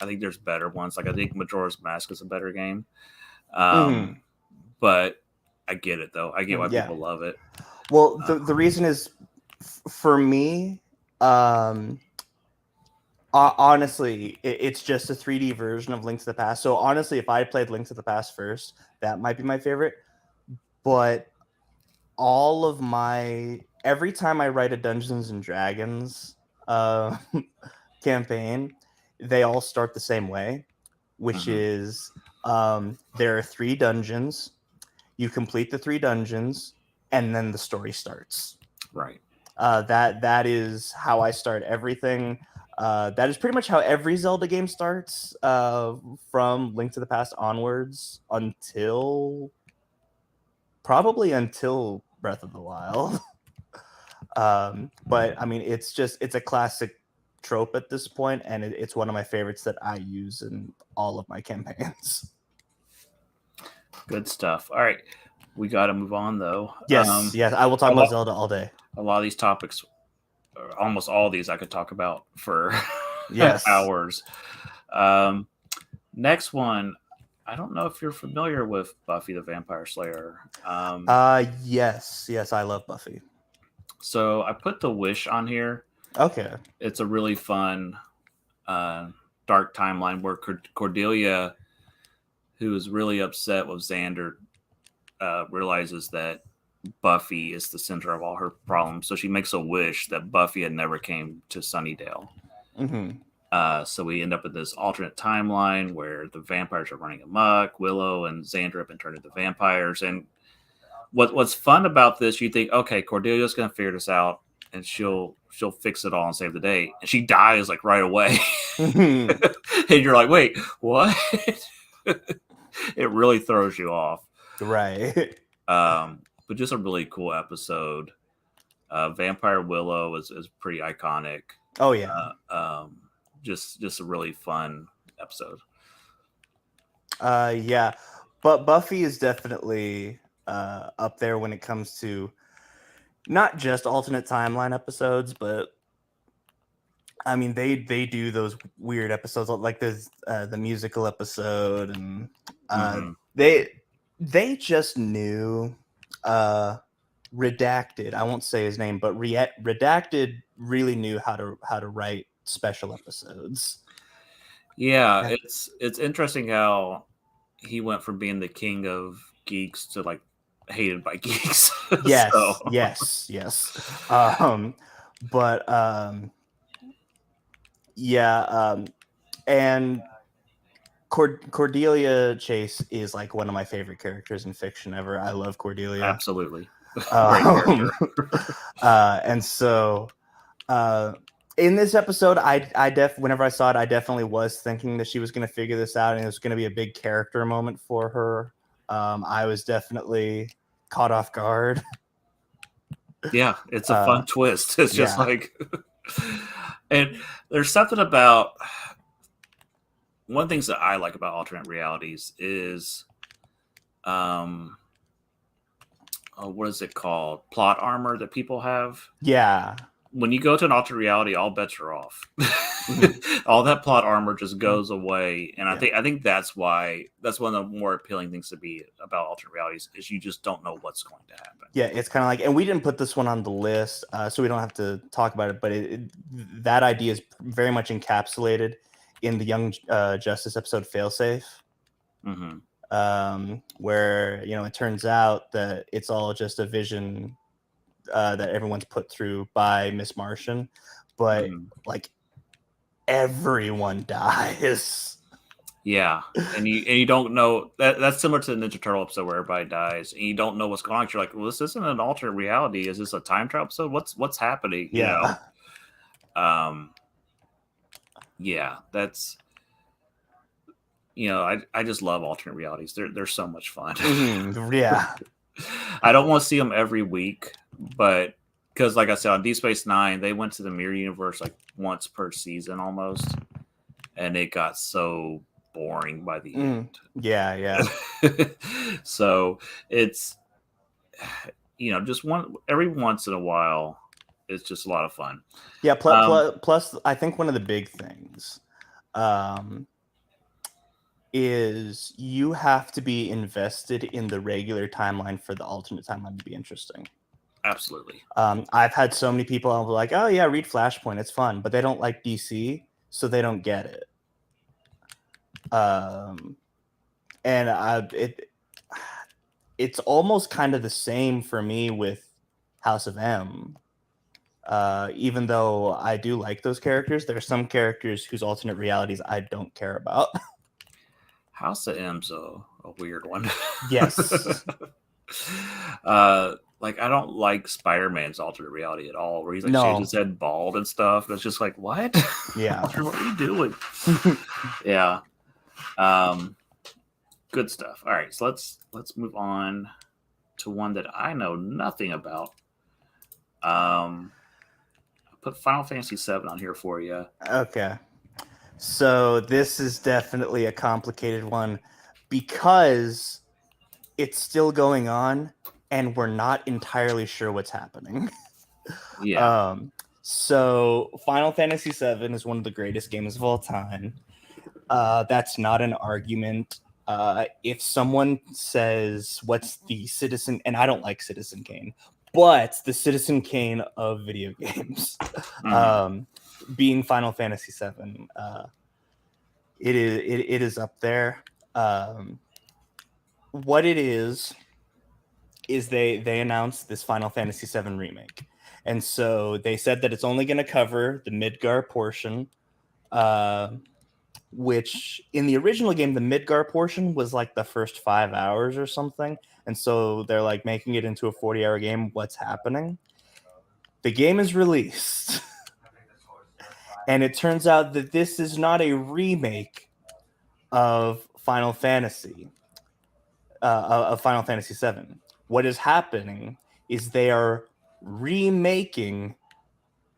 think there's better ones. Like, I think Majora's Mask is a better game. But I get it, though. I get why people love it. Well, the reason is, for me, honestly, it's just a 3D version of Link to the Past. So honestly, if I played Link to the Past first, that might be my favorite. But every time I write a Dungeons and Dragons campaign, they all start the same way, which is there are 3 dungeons. You complete the 3 dungeons, and then the story starts. Right. That is how I start everything. That is pretty much how every Zelda game starts, from Link to the Past onwards until Breath of the Wild. But I mean, it's a classic trope at this point, and it's one of my favorites that I use in all of my campaigns. Good stuff. All right, we got to move on, though. Yes, I will talk about Zelda all day. A lot of these topics, almost all of these, I could talk about for hours. Next one, I don't know if you're familiar with Buffy the Vampire Slayer. Yes, I love Buffy. So I put The Wish on here. Okay. It's a really fun, dark timeline where Cordelia, who is really upset with Xander, realizes that Buffy is the center of all her problems. So she makes a wish that Buffy had never came to Sunnydale. So we end up in this alternate timeline where the vampires are running amok. Willow and Xander have been turned into vampires. And what's fun about this, you think, okay, Cordelia's going to figure this out and she'll fix it all and save the day. And she dies like right away. And you're like, wait, what? It really throws you off. Right. But just a really cool episode. Vampire Willow is pretty iconic. Oh yeah. Just a really fun episode. Yeah, but Buffy is definitely up there when it comes to not just alternate timeline episodes, but I mean they do those weird episodes like there's the musical episode, and they just knew Redacted. I won't say his name, but Redacted really knew how to write special episodes. Yeah, it's interesting how he went from being the king of geeks to like hated by geeks. Yes, So. yes. And Cordelia Chase is like one of my favorite characters in fiction ever. I love Cordelia. Absolutely. And so in this episode, whenever I saw it, I definitely was thinking that she was going to figure this out and it was going to be a big character moment for her. I was definitely caught off guard. Yeah, it's a fun twist. It's just like, and there's something about one of the things that I like about alternate realities is, what is it called? Plot armor that people have. Yeah. When you go to an alternate reality, all bets are off. All that plot armor just goes away, and I think that's why that's one of the more appealing things to be about alternate realities is you just don't know what's going to happen. Yeah, it's kind of like, and we didn't put this one on the list, so we don't have to talk about it. But that idea is very much encapsulated in the Young Justice episode "Failsafe," where it turns out that it's all just a vision that everyone's put through by Miss Martian, but like everyone dies. Yeah, and you don't know that's similar to the Ninja Turtle episode where everybody dies, and you don't know what's going on. You're like, well, this isn't an alternate reality. Is this a time travel episode? What's happening? Yeah. Yeah, that's I just love alternate realities. They're so much fun. Yeah. I don't want to see them every week, but because like I said on Deep Space Nine, they went to the mirror universe like once per season almost, and it got so boring by the end. Yeah. So it's just every once in a while, it's just a lot of fun. Yeah. Plus, I think one of the big things is you have to be invested in the regular timeline for the alternate timeline to be interesting. Absolutely. I've had so many people I'll be like, oh yeah, read Flashpoint, it's fun, but they don't like DC, so they don't get it. It's almost kind of the same for me with House of M. Even though I do like those characters, there are some characters whose alternate realities I don't care about. House of M's a weird one. Yes. Like I don't like Spider-Man's alternate reality at all, where he's like shaved his head bald and stuff. That's just like, what? Yeah. What are you doing? Yeah. Good stuff. All right, so let's move on to one that I know nothing about. I put Final Fantasy VII on here for you. Okay. So this is definitely a complicated one because it's still going on and we're not entirely sure what's happening. Yeah. So Final Fantasy VII is one of the greatest games of all time. That's not an argument. if someone says, what's the Citizen, and I don't like Citizen Kane, but the Citizen Kane of video games, being Final Fantasy VII, it is up there. What it is they announced this Final Fantasy VII remake, and so they said that it's only going to cover the Midgar portion, which in the original game, the Midgar portion was like the first 5 hours or something, and so they're like making it into a 40-hour game. What's happening? The game is released, and it turns out that this is not a remake of Final Fantasy VII. What is happening is they are remaking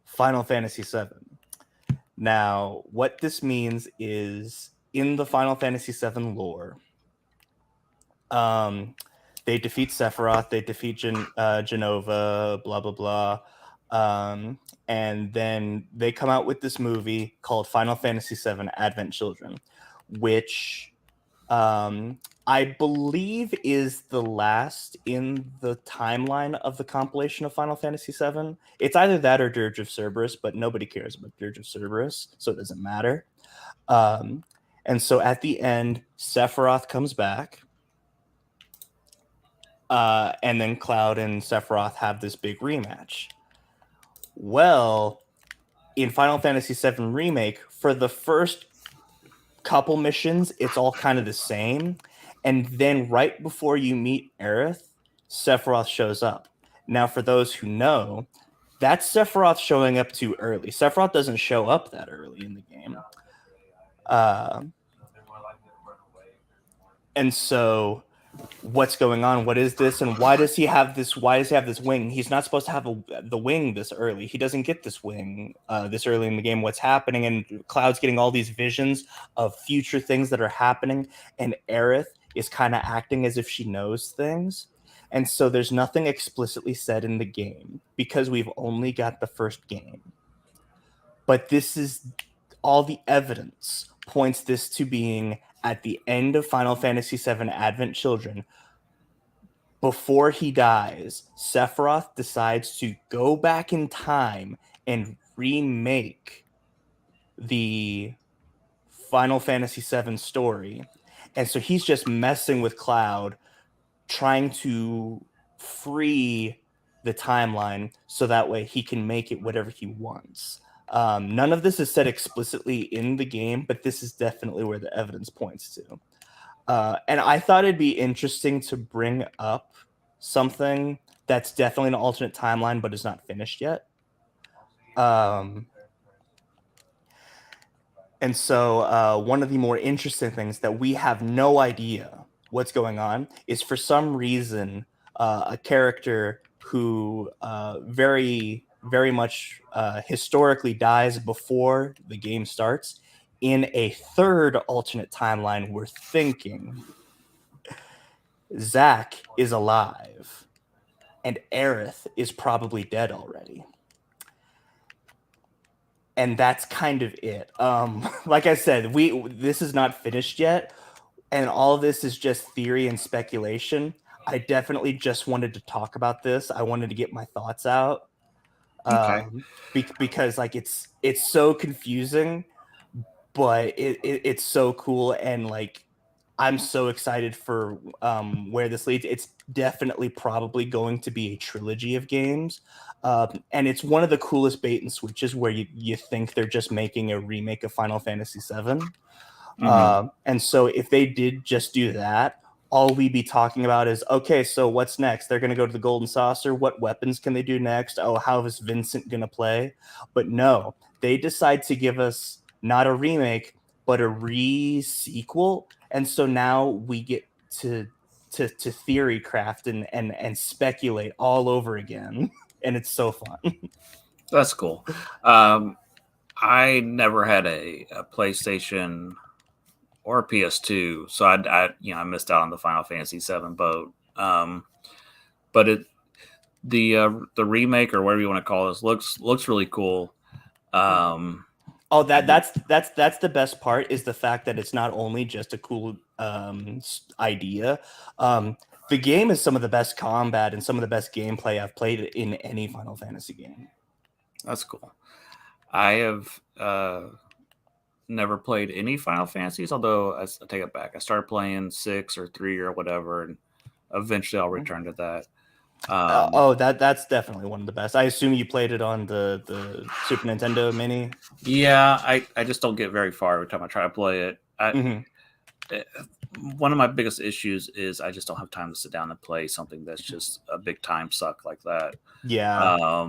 Final Fantasy VII. Now, what this means is in the Final Fantasy VII lore, they defeat Sephiroth, they defeat Genova, blah, blah, blah. And then they come out with this movie called Final Fantasy VII Advent Children, which I believe is the last in the timeline of the compilation of Final Fantasy VII. It's either that or Dirge of Cerberus, but nobody cares about Dirge of Cerberus, so it doesn't matter. And so at the end, Sephiroth comes back, and then Cloud and Sephiroth have this big rematch. Well, in Final Fantasy VII Remake, for the first couple missions, it's all kind of the same. And then right before you meet Aerith, Sephiroth shows up. Now, for those who know, that's Sephiroth showing up too early. Sephiroth doesn't show up that early in the game. And so what's going on? What is this? And why does he have this? Why does he have this wing? He's not supposed to have the wing this early. He doesn't get this wing this early in the game. What's happening? And Cloud's getting all these visions of future things that are happening. And Aerith is kind of acting as if she knows things. And so there's nothing explicitly said in the game because we've only got the first game. But this is all the evidence points this to being at the end of Final Fantasy VII Advent Children. Before he dies, Sephiroth decides to go back in time and remake the Final Fantasy VII story. And so he's just messing with Cloud, trying to free the timeline so that way he can make it whatever he wants. None of this is said explicitly in the game, but this is definitely where the evidence points to. And I thought it'd be interesting to bring up something that's definitely an alternate timeline, but is not finished yet. And so one of the more interesting things that we have no idea what's going on is for some reason a character who very much historically dies before the game starts. In a third alternate timeline, we're thinking Zack is alive and Aerith is probably dead already. And that's kind of it. Like I said, this is not finished yet, and all of this is just theory and speculation. I definitely just wanted to talk about this. I wanted to get my thoughts out. Okay. Because like it's so confusing, but it's so cool, and like I'm so excited for where this leads. It's definitely probably going to be a trilogy of games, and it's one of the coolest bait and switches where you think they're just making a remake of Final Fantasy VII. And so if they did just do that, all we'd be talking about is, okay, so what's next? They're going to go to the Golden Saucer. What weapons can they do next? Oh, how is Vincent going to play? But no, they decide to give us not a remake, but a re-sequel. And so now we get to theory craft and speculate all over again. And it's so fun. That's cool. I never had a PlayStation or a PS2, so I missed out on the Final Fantasy VII boat. But the remake or whatever you want to call this looks really cool. Oh, that's the best part is the fact that it's not only just a cool idea. The game is some of the best combat and some of the best gameplay I've played in any Final Fantasy game. That's cool. I have never played any Final Fantasies, although I take it back. I started playing 6 or 3 or whatever, and eventually I'll return to that. That's definitely one of the best. I assume you played it on the Super Nintendo Mini. Yeah, I just don't get very far every time I try to play it. One of my biggest issues is I just don't have time to sit down and play something that's just a big time suck like that. Yeah.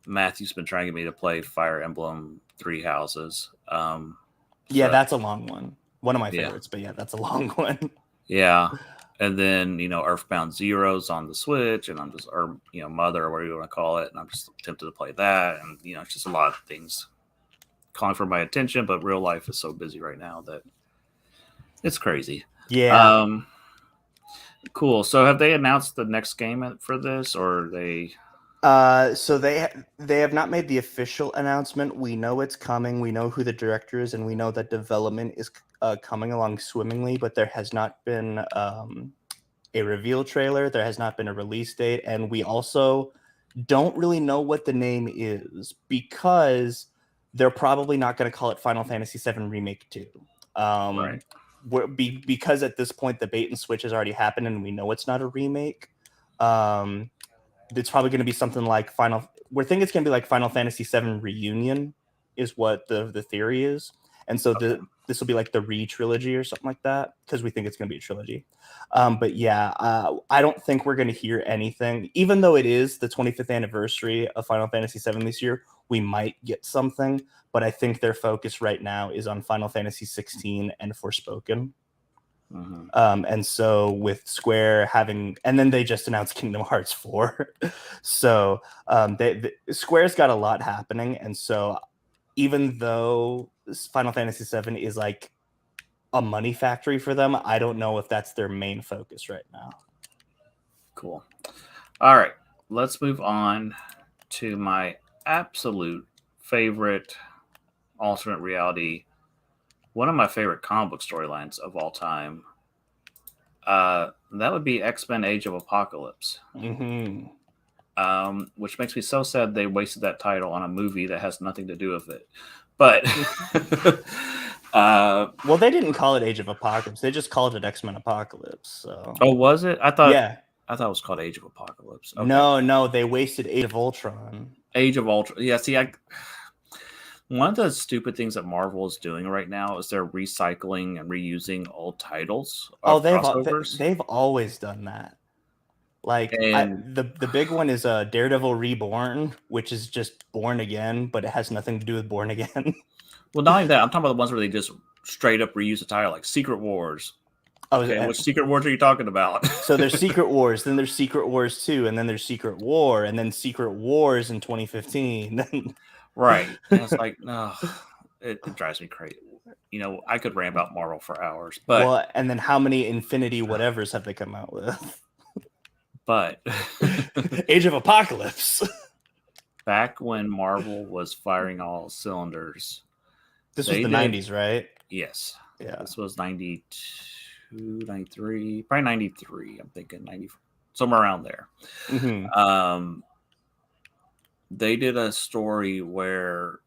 Matthew's been trying to get me to play Fire Emblem Three Houses. Yeah, that's a long one. One of my favorites, but yeah, that's a long one. Yeah. And then, Earthbound Zero's on the Switch, and I'm just, or, Mother, or whatever you want to call it. And I'm just tempted to play that. And, it's just a lot of things calling for my attention, but real life is so busy right now that it's crazy. Yeah. Cool. So have they announced the next game for this, or they... So they have not made the official announcement. We know it's coming. We know who the director is, and we know that development is coming along swimmingly. But there has not been a reveal trailer. There has not been a release date, and we also don't really know what the name is because they're probably not going to call it Final Fantasy VII Remake 2. Right. Because at this point the bait and switch has already happened, and we know it's not a remake. It's probably going to be something like we're thinking it's going to be like Final Fantasy VII Reunion is what the theory is. And so this will be like the re-trilogy or something like that, because we think it's going to be a trilogy. But yeah, I don't think we're going to hear anything. Even though it is the 25th anniversary of Final Fantasy VII this year, we might get something. But I think their focus right now is on Final Fantasy 16 and Forspoken. Mm-hmm. And so with Square having, and then they just announced Kingdom Hearts 4. So Square's got a lot happening. And so even though Final Fantasy VII is like a money factory for them, I don't know if that's their main focus right now. Cool. All right, let's move on to my absolute favorite alternate reality, one of my favorite comic book storylines of all time. That would be X-Men Age of Apocalypse. Mm-hmm. Which makes me so sad they wasted that title on a movie that has nothing to do with it. But well, they didn't call it Age of Apocalypse. They just called it X-Men Apocalypse. So. Oh, was it? I thought it was called Age of Apocalypse. Okay. No, they wasted Age of Ultron. Age of Ultron. Yeah, see, one of the stupid things that Marvel is doing right now is they're recycling and reusing old titles. They've always done that. Like the big one is Daredevil Reborn, which is just Born Again, but it has nothing to do with Born Again. Well, not only that, I'm talking about the ones where they just straight up reuse the title, like Secret Wars. Okay, which Secret Wars are you talking about? So there's Secret Wars, then there's Secret Wars 2, and then there's Secret War, and then Secret Wars in 2015. Right. And it's like, no, it drives me crazy. I could rant about Marvel for hours, but... Well, and then how many Infinity whatevers have they come out with? But... Age of Apocalypse. Back when Marvel was firing all cylinders... This was the 90s, right? Yes. Yeah. This was 92, 93, probably 93, I'm thinking 90, somewhere around there. Mm-hmm. They did a story where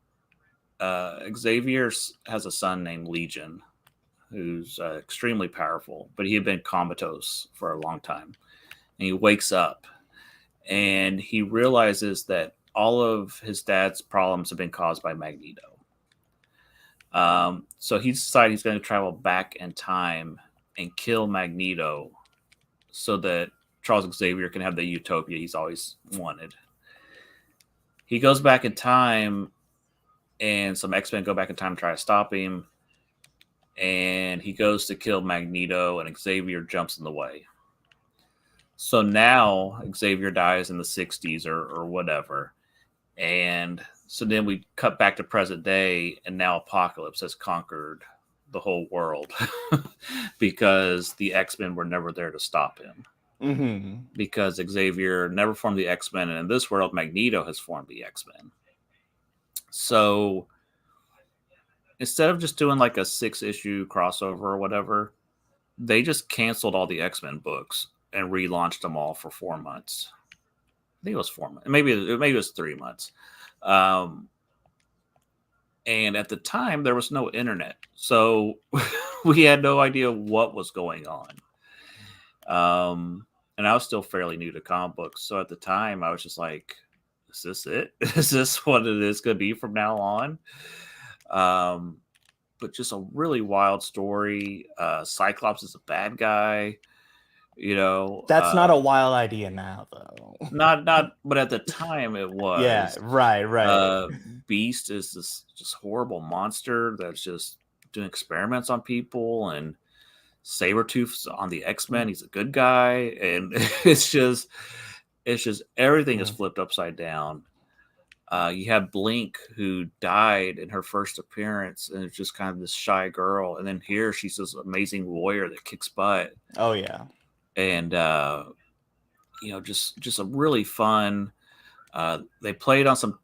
Xavier has a son named Legion, who's extremely powerful, but he had been comatose for a long time. And he wakes up and he realizes that all of his dad's problems have been caused by Magneto. So he decided he's going to travel back in time and kill Magneto so that Charles Xavier can have the utopia he's always wanted. He goes back in time, and some X-Men go back in time to try to stop him. And he goes to kill Magneto, and Xavier jumps in the way. So now Xavier dies in the 60s or whatever. And so then we cut back to present day, and now Apocalypse has conquered the whole world because the X-Men were never there to stop him. Mm-hmm. Because Xavier never formed the X-Men, and in this world, Magneto has formed the X-Men. So instead of just doing like a 6-issue crossover or whatever, they just canceled all the X-Men books and relaunched them all for 4 months. I think it was 4 months. Maybe it was 3 months. And at the time, there was no internet, so we had no idea what was going on. And I was still fairly new to comic books, so at the time, I was just like, "Is this it? Is this what it is going to be from now on?" But just a really wild story. Cyclops is a bad guy. That's not a wild idea now, though. Not, but at the time it was. Yeah, right. Beast is this just horrible monster that's just doing experiments on people, and Sabretooth's on the X-Men. He's a good guy, and it's just everything is flipped upside down. You have Blink, who died in her first appearance, and it's just kind of this shy girl, and then here she's this amazing warrior that kicks butt. Oh yeah. And just a really fun. They played on some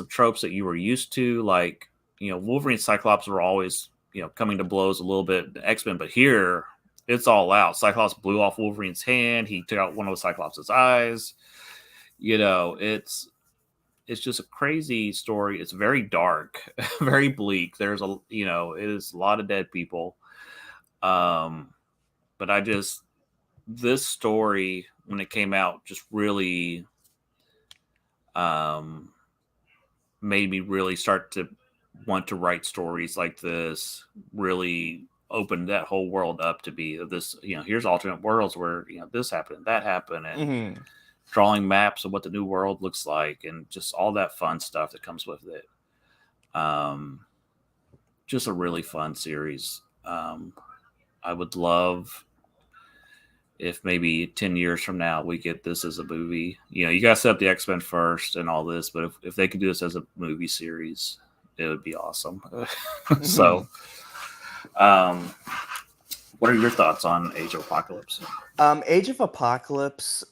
tropes that you were used to, like Wolverine and Cyclops were always coming to blows a little bit, X-Men, but here it's all out. Cyclops blew off Wolverine's hand. He took out one of Cyclops' eyes. It's just a crazy story. It's very dark, very bleak. There's it is a lot of dead people. But this story, when it came out, just really made me really start to want to write stories like this. Really opened that whole world up to be this, here's alternate worlds where this happened, that happened, and drawing maps of what the new world looks like, and just all that fun stuff that comes with it. Just a really fun series. I would love if maybe 10 years from now we get this as a movie. You got to set up the X-Men first and all this, but if they could do this as a movie series, it would be awesome. So, what are your thoughts on Age of Apocalypse? Age of Apocalypse,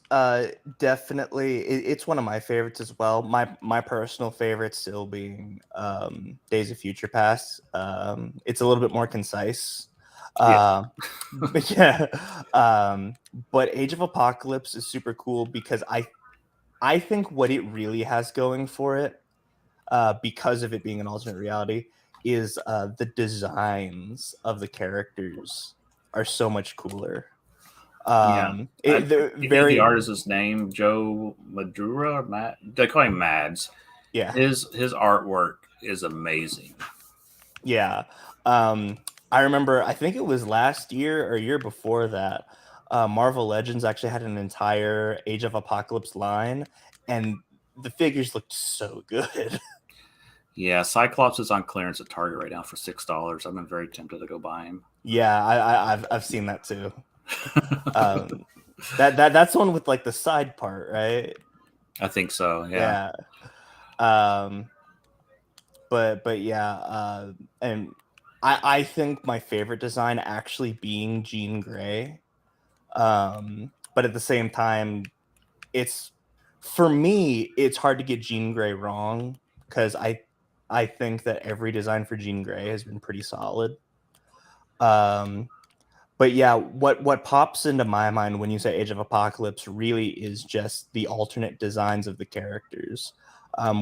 definitely, it's one of my favorites as well. My personal favorite still being Days of Future Past. It's a little bit more concise. But Age of Apocalypse is super cool because I think what it really has going for it, because of it being an alternate reality, is the designs of the characters are so much cooler. The artist's name, Joe Madura, or Matt, they call him Mads. Yeah, his artwork is amazing. Yeah. I remember, I think it was last year or year before that, Marvel Legends actually had an entire Age of Apocalypse line, and the figures looked so good. Yeah, Cyclops is on clearance at Target right now for $6. I've been very tempted to go buy him. Yeah, I've seen that too. That's the one with like the side part, right? I think so. Yeah. But yeah, and I think my favorite design actually being Jean Grey. But at the same time, for me, it's hard to get Jean Grey wrong because I think that every design for Jean Grey has been pretty solid. But yeah, what pops into my mind when you say Age of Apocalypse really is just the alternate designs of the characters,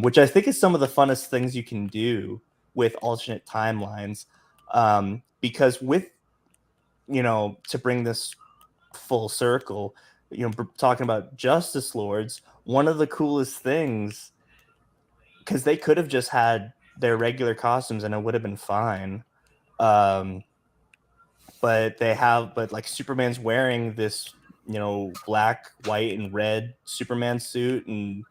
which I think is some of the funnest things you can do with alternate timelines. Because with, to bring this full circle, talking about Justice Lords, one of the coolest things, because they could have just had their regular costumes and it would have been fine. But like Superman's wearing this, black, white, and red Superman suit, and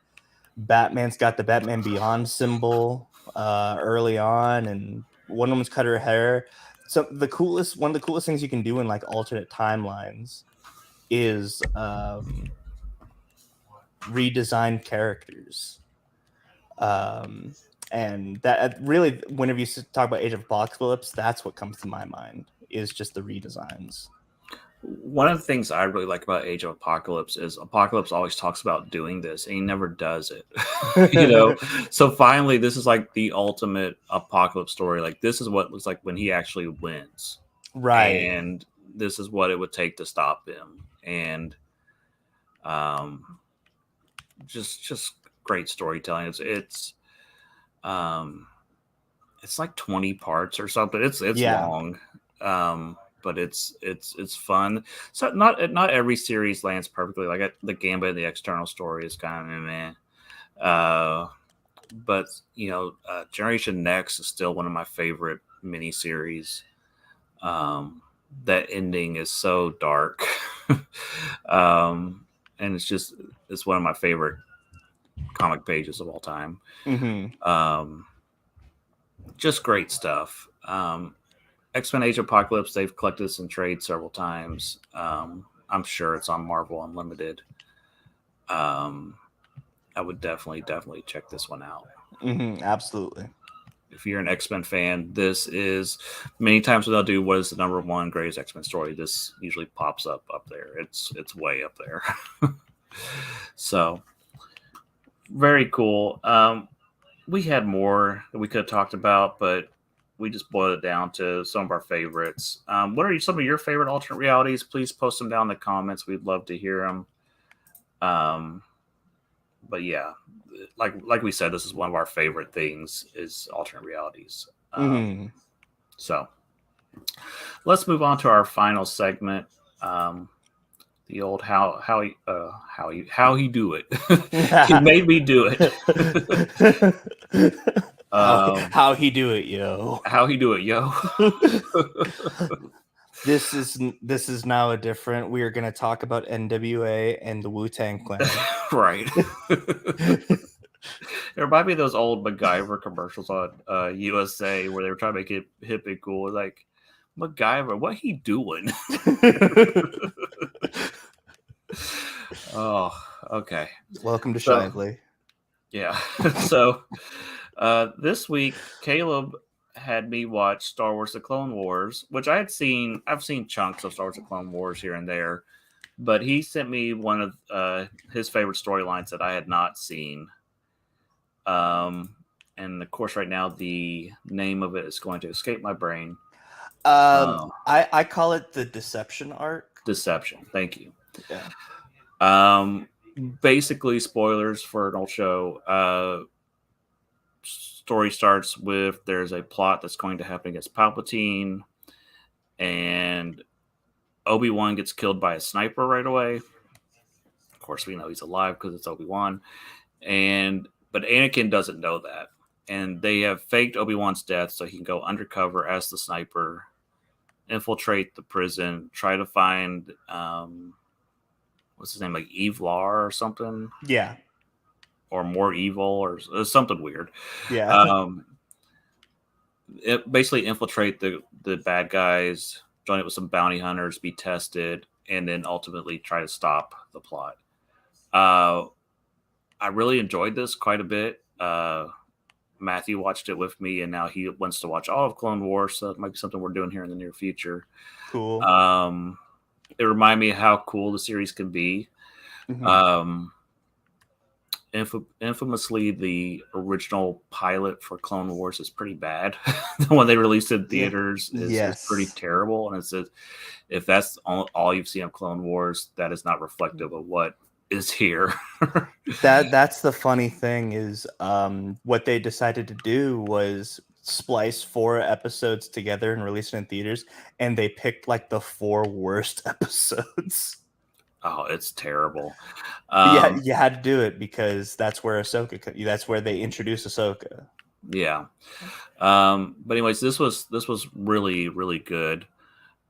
Batman's got the Batman Beyond symbol early on, and Wonder Woman's cut her hair. So one of the coolest things you can do in like alternate timelines is redesign characters. And that really, whenever you talk about Age of Apocalypse, that's what comes to my mind, is just the redesigns. One of the things I really like about Age of Apocalypse is Apocalypse always talks about doing this, and he never does it. So finally, this is like the ultimate Apocalypse story. Like this is what it looks like when he actually wins, Right. and this is what it would take to stop him. And just great storytelling. It's like 20 parts or something. It's long. But it's fun. So not every series lands perfectly. Like the Gambit and the External Story is kind of meh. But Generation Next is still one of my favorite miniseries. That ending is so dark, and it's one of my favorite comic pages of all time. Just great stuff. X-Men Age of Apocalypse, they've collected this in trade several times. I'm sure it's on Marvel Unlimited. I would definitely check this one out. Absolutely. If you're an X-Men fan, this is many times when they'll do what is the number one greatest X-Men story, this usually pops up there. It's way up there. So very cool. We had more that we could have talked about, but we just boiled it down to some of our favorites. What are some of your favorite alternate realities? Please post them down in the comments. We'd love to hear them. But yeah, like we said, this is one of our favorite things is alternate realities. So let's move on to our final segment. The old how he do it. He made me do it. How he do it, yo. How he do it, yo. This is now a different. We are going to talk about NWA and the Wu-Tang Clan. Right. It reminded me of those old MacGyver commercials on USA where they were trying to make it hip and cool. Like, MacGyver, what he doing? Oh, okay. Welcome to Shively. Yeah. So this week, Caleb had me watch Star Wars: The Clone Wars, which I've seen chunks of Star Wars: The Clone Wars here and there, but he sent me one of his favorite storylines that I had not seen. And of course, right now the name of it is going to escape my brain. I call it the Deception arc. Deception. Thank you. Yeah. Basically, spoilers for an old show. Story starts with there's a plot that's going to happen against Palpatine, and Obi-Wan gets killed by a sniper right away. Of course, we know he's alive because it's Obi-Wan, but Anakin doesn't know that, and they have faked Obi-Wan's death so he can go undercover as the sniper, infiltrate the prison, try to find what's his name, like Evlar or something? Yeah. Or more evil or something weird. Yeah. It basically infiltrate the bad guys, join it with some bounty hunters, be tested, and then ultimately try to stop the plot. I really enjoyed this quite a bit. Matthew watched it with me, and now he wants to watch all of Clone Wars, so it might be something we're doing here in the near future. Cool. It reminded me of how cool the series can be. Infamously, the original pilot for Clone Wars is pretty bad. The one they released in theaters is pretty terrible. And it says, if that's all you've seen of Clone Wars, that is not reflective of what is here. That's the funny thing is what they decided to do was splice 4 episodes together and release it in theaters, and they picked like the 4 worst episodes. Oh, it's terrible. Yeah, you had to do it because that's where that's where they introduced Ahsoka. Yeah. But anyways, this was really, really good.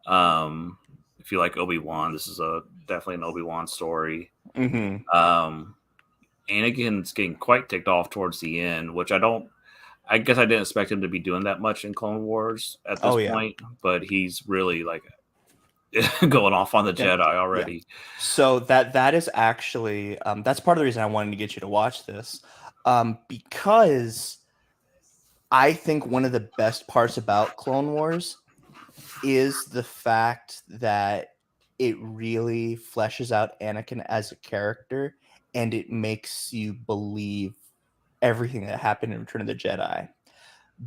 If you like Obi-Wan, this is definitely an Obi-Wan story. Anakin's getting quite ticked off towards the end, which I guess I didn't expect him to be doing that much in Clone Wars at this point, but he's really like going off on the Jedi already. Yeah. So that is actually that's part of the reason I wanted to get you to watch this, because I think one of the best parts about Clone Wars is the fact that it really fleshes out Anakin as a character, and it makes you believe everything that happened in Return of the Jedi.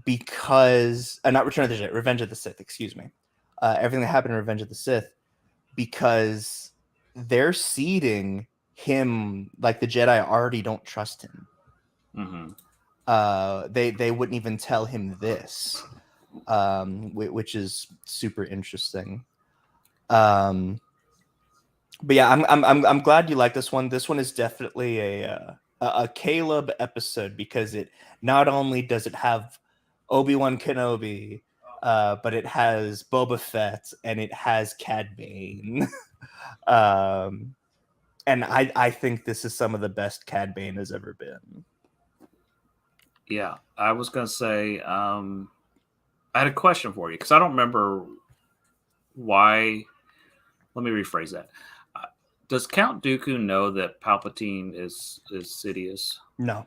Because not Return of the Jedi, Revenge of the Sith, excuse me. Everything that happened in Revenge of the Sith, because they're seeding him like the Jedi already don't trust him. They wouldn't even tell him this, which is super interesting. But yeah, I'm glad you like this one. This one is definitely a Caleb episode, because it not only does it have Obi-Wan Kenobi, but it has Boba Fett and it has Cad Bane. And I think this is some of the best Cad Bane has ever been. Yeah, I was gonna say, I had a question for you because I don't remember why. Let me rephrase that. Does Count Dooku know that Palpatine is Sidious? No.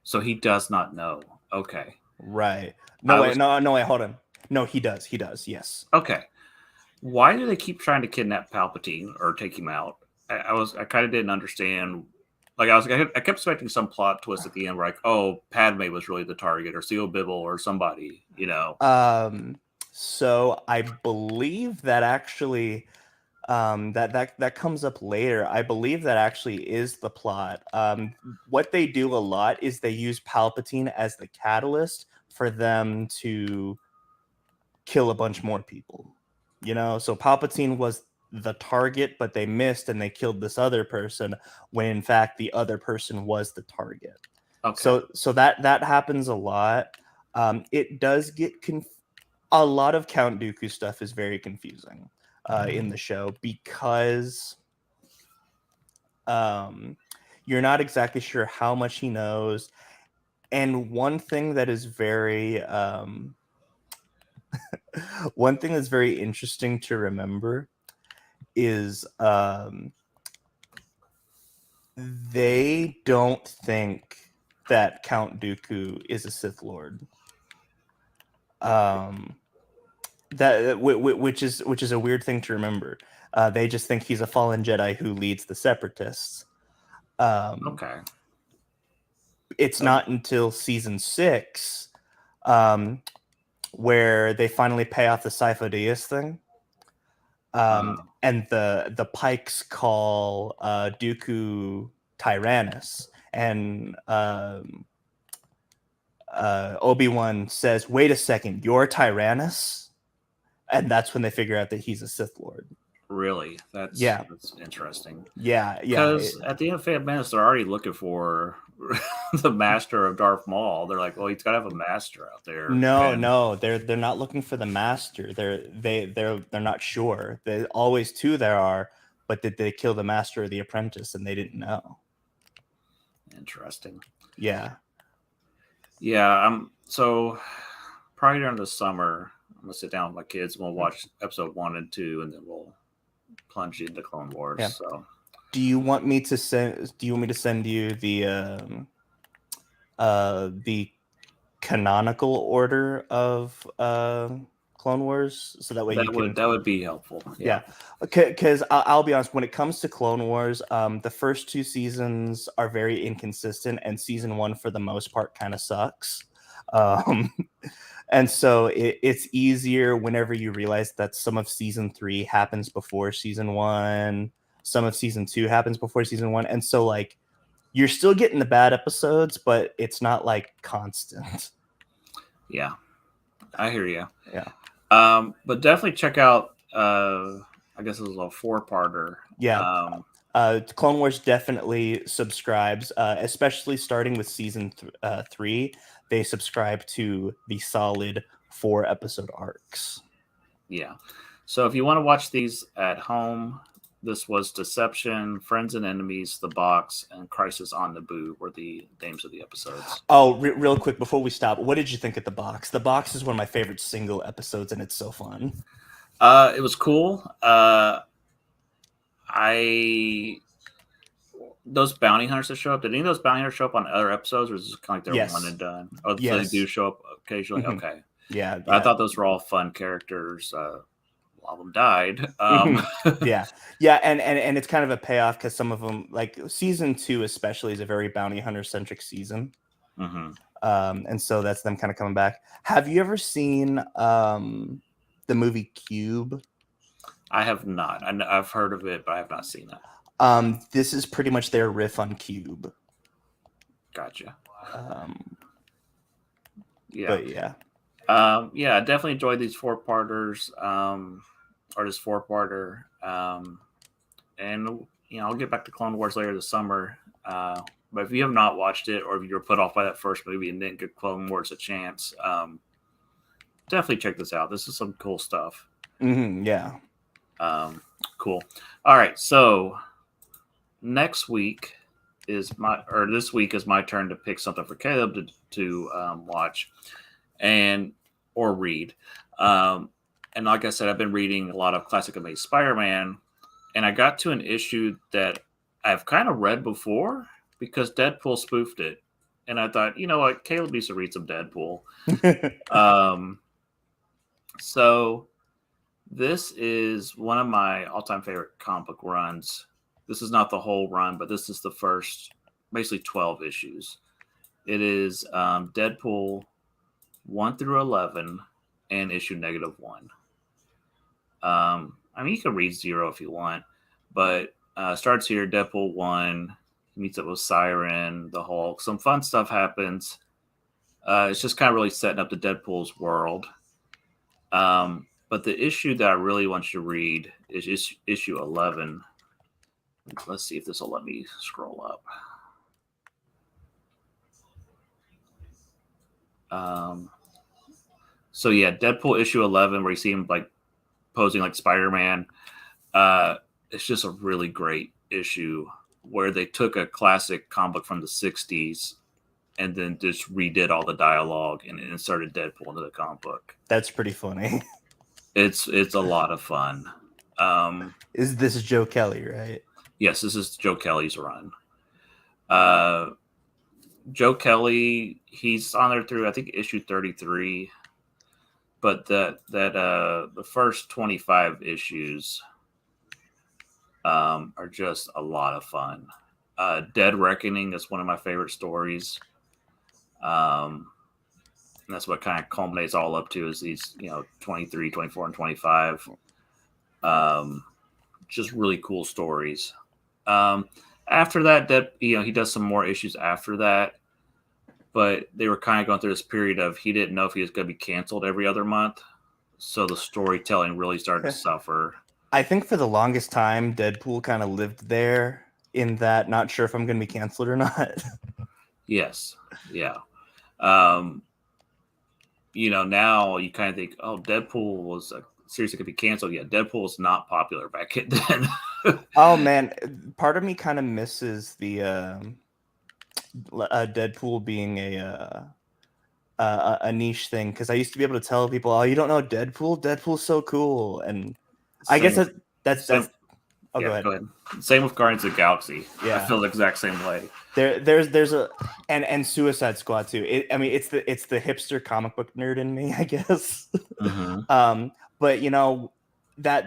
So he does not know. Okay. Right. No, wait, hold on. No, he does. He does, yes. Okay. Why do they keep trying to kidnap Palpatine or take him out? I kind of didn't understand. Like I kept expecting some plot twist at the end, where like, oh, Padme was really the target, or Theo Bibble, or somebody, you know. So I believe that actually, that comes up later. I believe that actually is the plot. What they do a lot is they use Palpatine as the catalyst for them to kill a bunch more people. You know, so Palpatine was the target, but they missed and they killed this other person, when in fact the other person was the target. Okay. So that happens a lot. It does get a lot of Count Dooku stuff is very confusing in the show, because you're not exactly sure how much he knows. And one thing that is very one thing that's very interesting to remember is they don't think that Count Dooku is a Sith Lord. Which is a weird thing to remember. They just think he's a fallen Jedi who leads the Separatists. Okay. It's not until season 6 where they finally pay off the Sifo Dyas thing. And the Pikes call Dooku Tyrannus, and Obi-Wan says, "Wait a second, you're Tyrannus?" And that's when they figure out that he's a Sith Lord. Really? That's interesting. Yeah. Because at the end of Phantom Menace, they're already looking for the master of Darth Maul. They're like, well, he's got to have a master out there. No, they're not looking for the master. They're not sure. There's always two there are, but did they kill the master or the apprentice? And they didn't know. Interesting. Yeah. So probably during the summer, I'm gonna sit down with my kids and we'll watch episode 1 and 2, and then we'll plunge into Clone Wars. Yeah. So, do you want me to send you the canonical order of Clone Wars, so that way that would be helpful. Yeah. Because I'll be honest, when it comes to Clone Wars, the first 2 seasons are very inconsistent, and season 1 for the most part kind of sucks. And so it's easier whenever you realize that some of season 3 happens before season 1, some of season 2 happens before season 1, and so like you're still getting the bad episodes, but it's not like constant. Yeah, I hear you. Yeah. But definitely check out. I guess it was a 4-parter. Yeah. Clone Wars definitely subscribes, especially starting with season 3. They subscribe to the solid 4-episode arcs. Yeah. So if you want to watch these at home, this was Deception, Friends and Enemies, The Box, and Crisis on Naboo were the names of the episodes. Oh, real quick before we stop, what did you think of The Box? The Box is one of my favorite single episodes, and it's so fun. It was cool. Those bounty hunters that show up, did any of those bounty hunters show up on other episodes, or is it kind of like they're one and done? Oh, yes. So they do show up occasionally? Mm-hmm. Okay. Yeah. I thought those were all fun characters. A lot of them died. Yeah, and it's kind of a payoff because some of them, like season 2 especially, is a very bounty hunter centric season. Mm-hmm. And so that's them kind of coming back. Have you ever seen the movie Cube? I have not. I've heard of it, but I have not seen it. This is pretty much their riff on Cube. Gotcha. Yeah. But yeah. Yeah, I definitely enjoyed these 4-parters, or this 4-parter. And I'll get back to Clone Wars later this summer. But if you have not watched it, or if you were put off by that first movie and didn't give Clone Wars a chance, definitely check this out. This is some cool stuff. Yeah. Cool. All right, so this week is my turn to pick something for Caleb to watch or read. And like I said, I've been reading a lot of classic Amazing Spider-Man, and I got to an issue that I've kind of read before because Deadpool spoofed it. And I thought, you know what, Caleb needs to read some Deadpool. So this is one of my all-time favorite comic book runs. This is not the whole run, but this is the first, basically 12 issues. It is Deadpool 1 through 11 and issue -1. I mean, you can read 0 if you want, but starts here. Deadpool 1 meets up with Siren, the Hulk. Some fun stuff happens. It's just kind of really setting up the Deadpool's world. But the issue that I really want you to read is issue 11. Let's see if this will let me scroll up. So yeah, Deadpool issue 11, where you see him like posing like Spider-Man. It's just a really great issue where they took a classic comic book from the 60s and then just redid all the dialogue and inserted Deadpool into the comic book. That's pretty funny. It's a lot of fun. Is this Joe Kelly, right? Yes, this is Joe Kelly's run. Joe Kelly, he's on there through I think issue 33, but the first 25 issues are just a lot of fun. Dead Reckoning is one of my favorite stories. And that's what kind of culminates all up to is these, 23, 24, and 25. Just really cool stories. After that, he does some more issues after that, but they were kind of going through this period of he didn't know if he was going to be canceled every other month. So the storytelling really started to suffer. I think for the longest time, Deadpool kind of lived there in that not sure if I'm going to be canceled or not. Yes. Yeah. Now you kind of think, oh, Deadpool was a series that could be canceled. Yeah, Deadpool was not popular back then. Oh man, part of me kind of misses the Deadpool being a niche thing, because I used to be able to tell people, "Oh, you don't know Deadpool? Deadpool's so cool." And I guess that's. Oh, go ahead. Same with Guardians of the Galaxy. Yeah, I feel the exact same way. There's a and Suicide Squad too. It's the hipster comic book nerd in me, I guess. Mm-hmm. But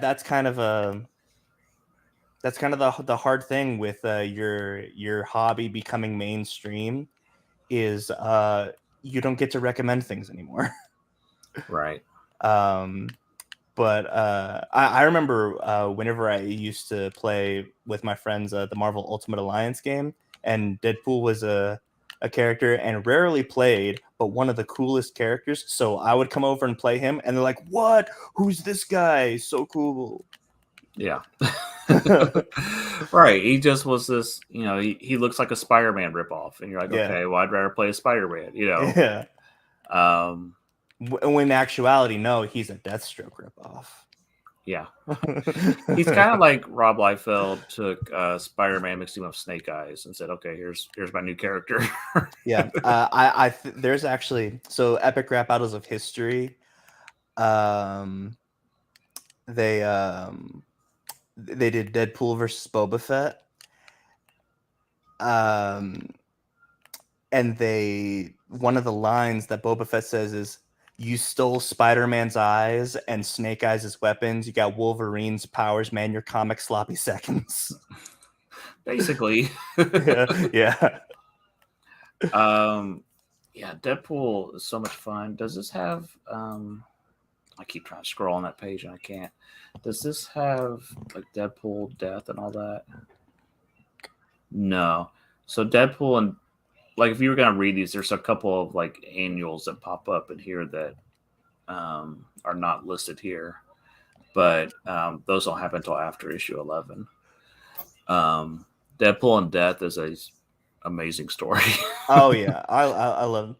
that's kind of the hard thing with your hobby becoming mainstream is you don't get to recommend things anymore. Right. But I remember whenever I used to play with my friends the Marvel Ultimate Alliance game, and Deadpool was a character and rarely played, but one of the coolest characters. So I would come over and play him, and they're like, "What? Who's this guy? So cool." Yeah. Right. He just was this, he looks like a Spider-Man ripoff, and you're like, okay, well, I'd rather play a Spider-Man, Yeah. When in actuality, no, he's a Deathstroke ripoff. Yeah. He's kind of like Rob Liefeld took Spider-Man, mixed him up with Snake Eyes, and said, okay, here's my new character. Yeah. There's actually, so Epic Rap Battles of History, they did Deadpool versus Boba Fett. And one of the lines that Boba Fett says is, You stole Spider-Man's eyes and Snake Eyes as weapons. You got Wolverine's powers, man. Your comic sloppy seconds. Basically. Yeah. Yeah, Deadpool is so much fun. Does this have I keep trying to scroll on that page and I can't. Does this have like Deadpool death and all that? No. So Deadpool and like if you were gonna read these, there's a couple of like annuals that pop up in here that are not listed here, but those don't happen until after issue 11. Deadpool and Death is a amazing story. Oh yeah, I love it.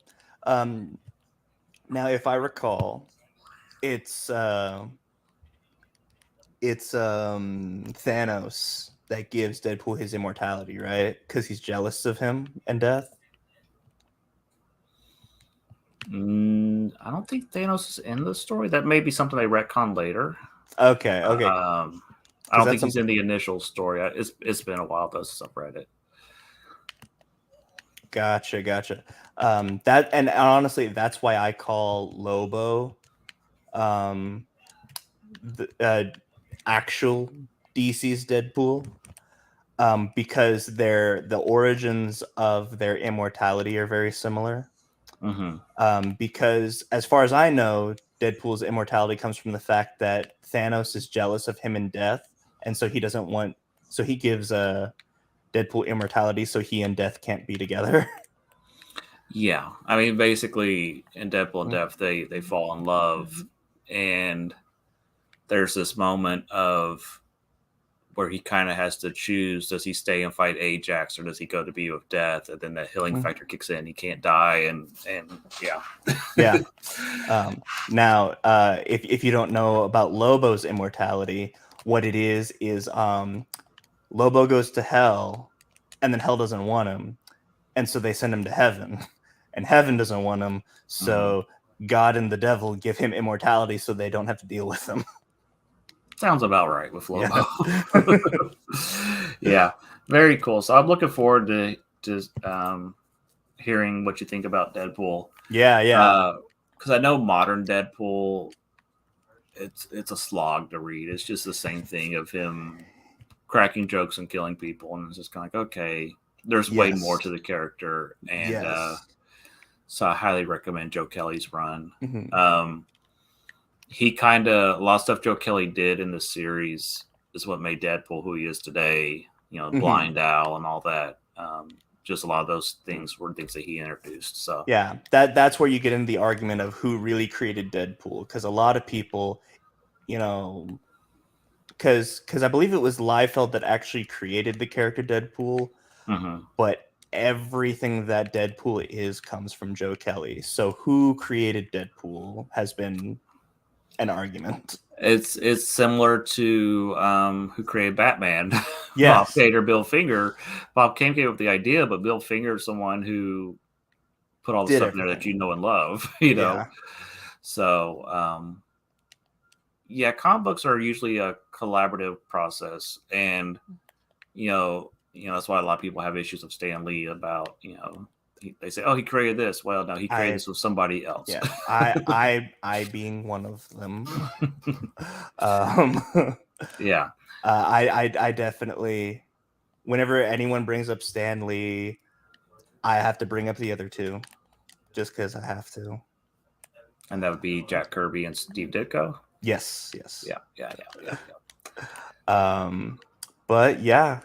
Now, if I recall, it's Thanos that gives Deadpool his immortality, right? Because he's jealous of him and Death. I don't think Thanos is in the story. That may be something they retcon later. Okay. I don't think he's in the initial story. It's been a while though since I've read it. Gotcha. That, and honestly, that's why I call Lobo the actual DC's Deadpool, because the origins of their immortality are very similar. Because as far as I know, Deadpool's immortality comes from the fact that Thanos is jealous of him in Death, and so he doesn't want. So he gives Deadpool immortality, so he and Death can't be together. Yeah, I mean, basically, in Deadpool and Death, they fall in love, and there's this moment of where he kind of has to choose: does he stay and fight Ajax, or does he go to be with Death? And then the healing factor kicks in; he can't die, and yeah, yeah. Now, if you don't know about Lobo's immortality, what it is Lobo goes to hell, and then hell doesn't want him, and so they send him to heaven, and heaven doesn't want him, so God and the devil give him immortality so they don't have to deal with him. Sounds about right with Lobo. Yeah, very cool. So I'm looking forward to hearing what you think about Deadpool. Yeah. Because I know modern Deadpool, it's a slog to read. It's just the same thing of him cracking jokes and killing people, and it's just kind of like, okay, there's way more to the character, and so I highly recommend Joe Kelly's run. He a lot of stuff Joe Kelly did in the series is what made Deadpool who he is today. You know, Blind Owl and all that. Just a lot of those things were things that he introduced. So yeah, that's where you get into the argument of who really created Deadpool, because a lot of people, you know, because I believe it was Liefeld that actually created the character Deadpool, but everything that Deadpool is comes from Joe Kelly. So who created Deadpool has been an argument. It's similar to who created Batman. Yes. Bob Kane or Bill Finger. Bob Kane came up with the idea, but Bill Finger is someone who put all the stuff in there that you know and love. You know, Yeah. So yeah, comic books are usually a collaborative process, and you know that's why a lot of people have issues of Stan Lee about they say, oh, he created this. Well, no, he created this with somebody else. Yeah, I being one of them. Yeah. I definitely, whenever anyone brings up Stan Lee, I have to bring up the other two, just because I have to. And that would be Jack Kirby and Steve Ditko. Yes. Yeah. But yeah.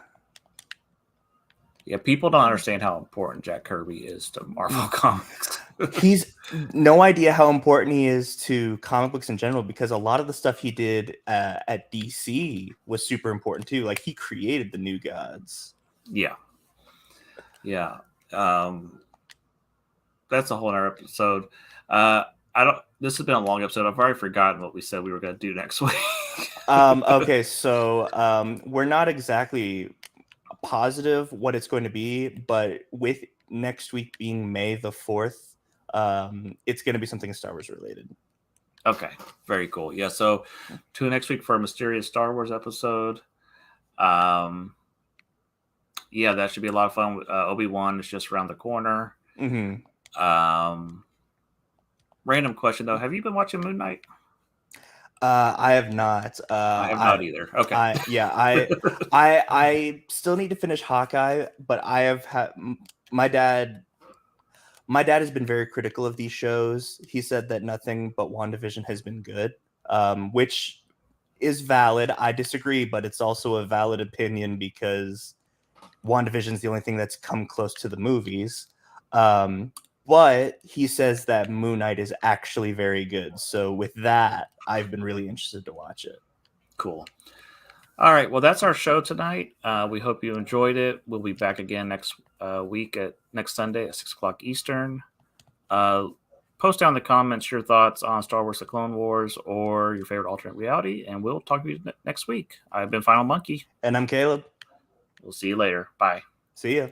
Yeah, people don't understand how important Jack Kirby is to Marvel Comics. He's no idea how important he is to comic books in general, because a lot of the stuff he did at DC was super important too. Like, he created the New Gods. Yeah. That's a whole other episode. This has been a long episode. I've already forgotten what we said we were going to do next week. Okay, so we're not exactly positive what it's going to be, but with next week being May the 4th, it's going to be something Star Wars related. Okay, very cool. Yeah, so tune next week for a mysterious Star Wars episode. Yeah, that should be a lot of fun. Obi-Wan is just around the corner. Random question though: have you been watching Moon Knight? I have not. I have not either. Okay. I still need to finish Hawkeye, but I have had my dad. My dad has been very critical of these shows. He said that nothing but WandaVision has been good, which is valid. I disagree, but it's also a valid opinion because WandaVision is the only thing that's come close to the movies. But he says that Moon Knight is actually very good. So with that, I've been really interested to watch it. Cool. All right. Well, that's our show tonight. We hope you enjoyed it. We'll be back again next week next Sunday at 6:00 Eastern. Post down in the comments your thoughts on Star Wars: The Clone Wars or your favorite alternate reality, and we'll talk to you next week. I've been Final Monkey. And I'm Caleb. We'll see you later. Bye. See ya.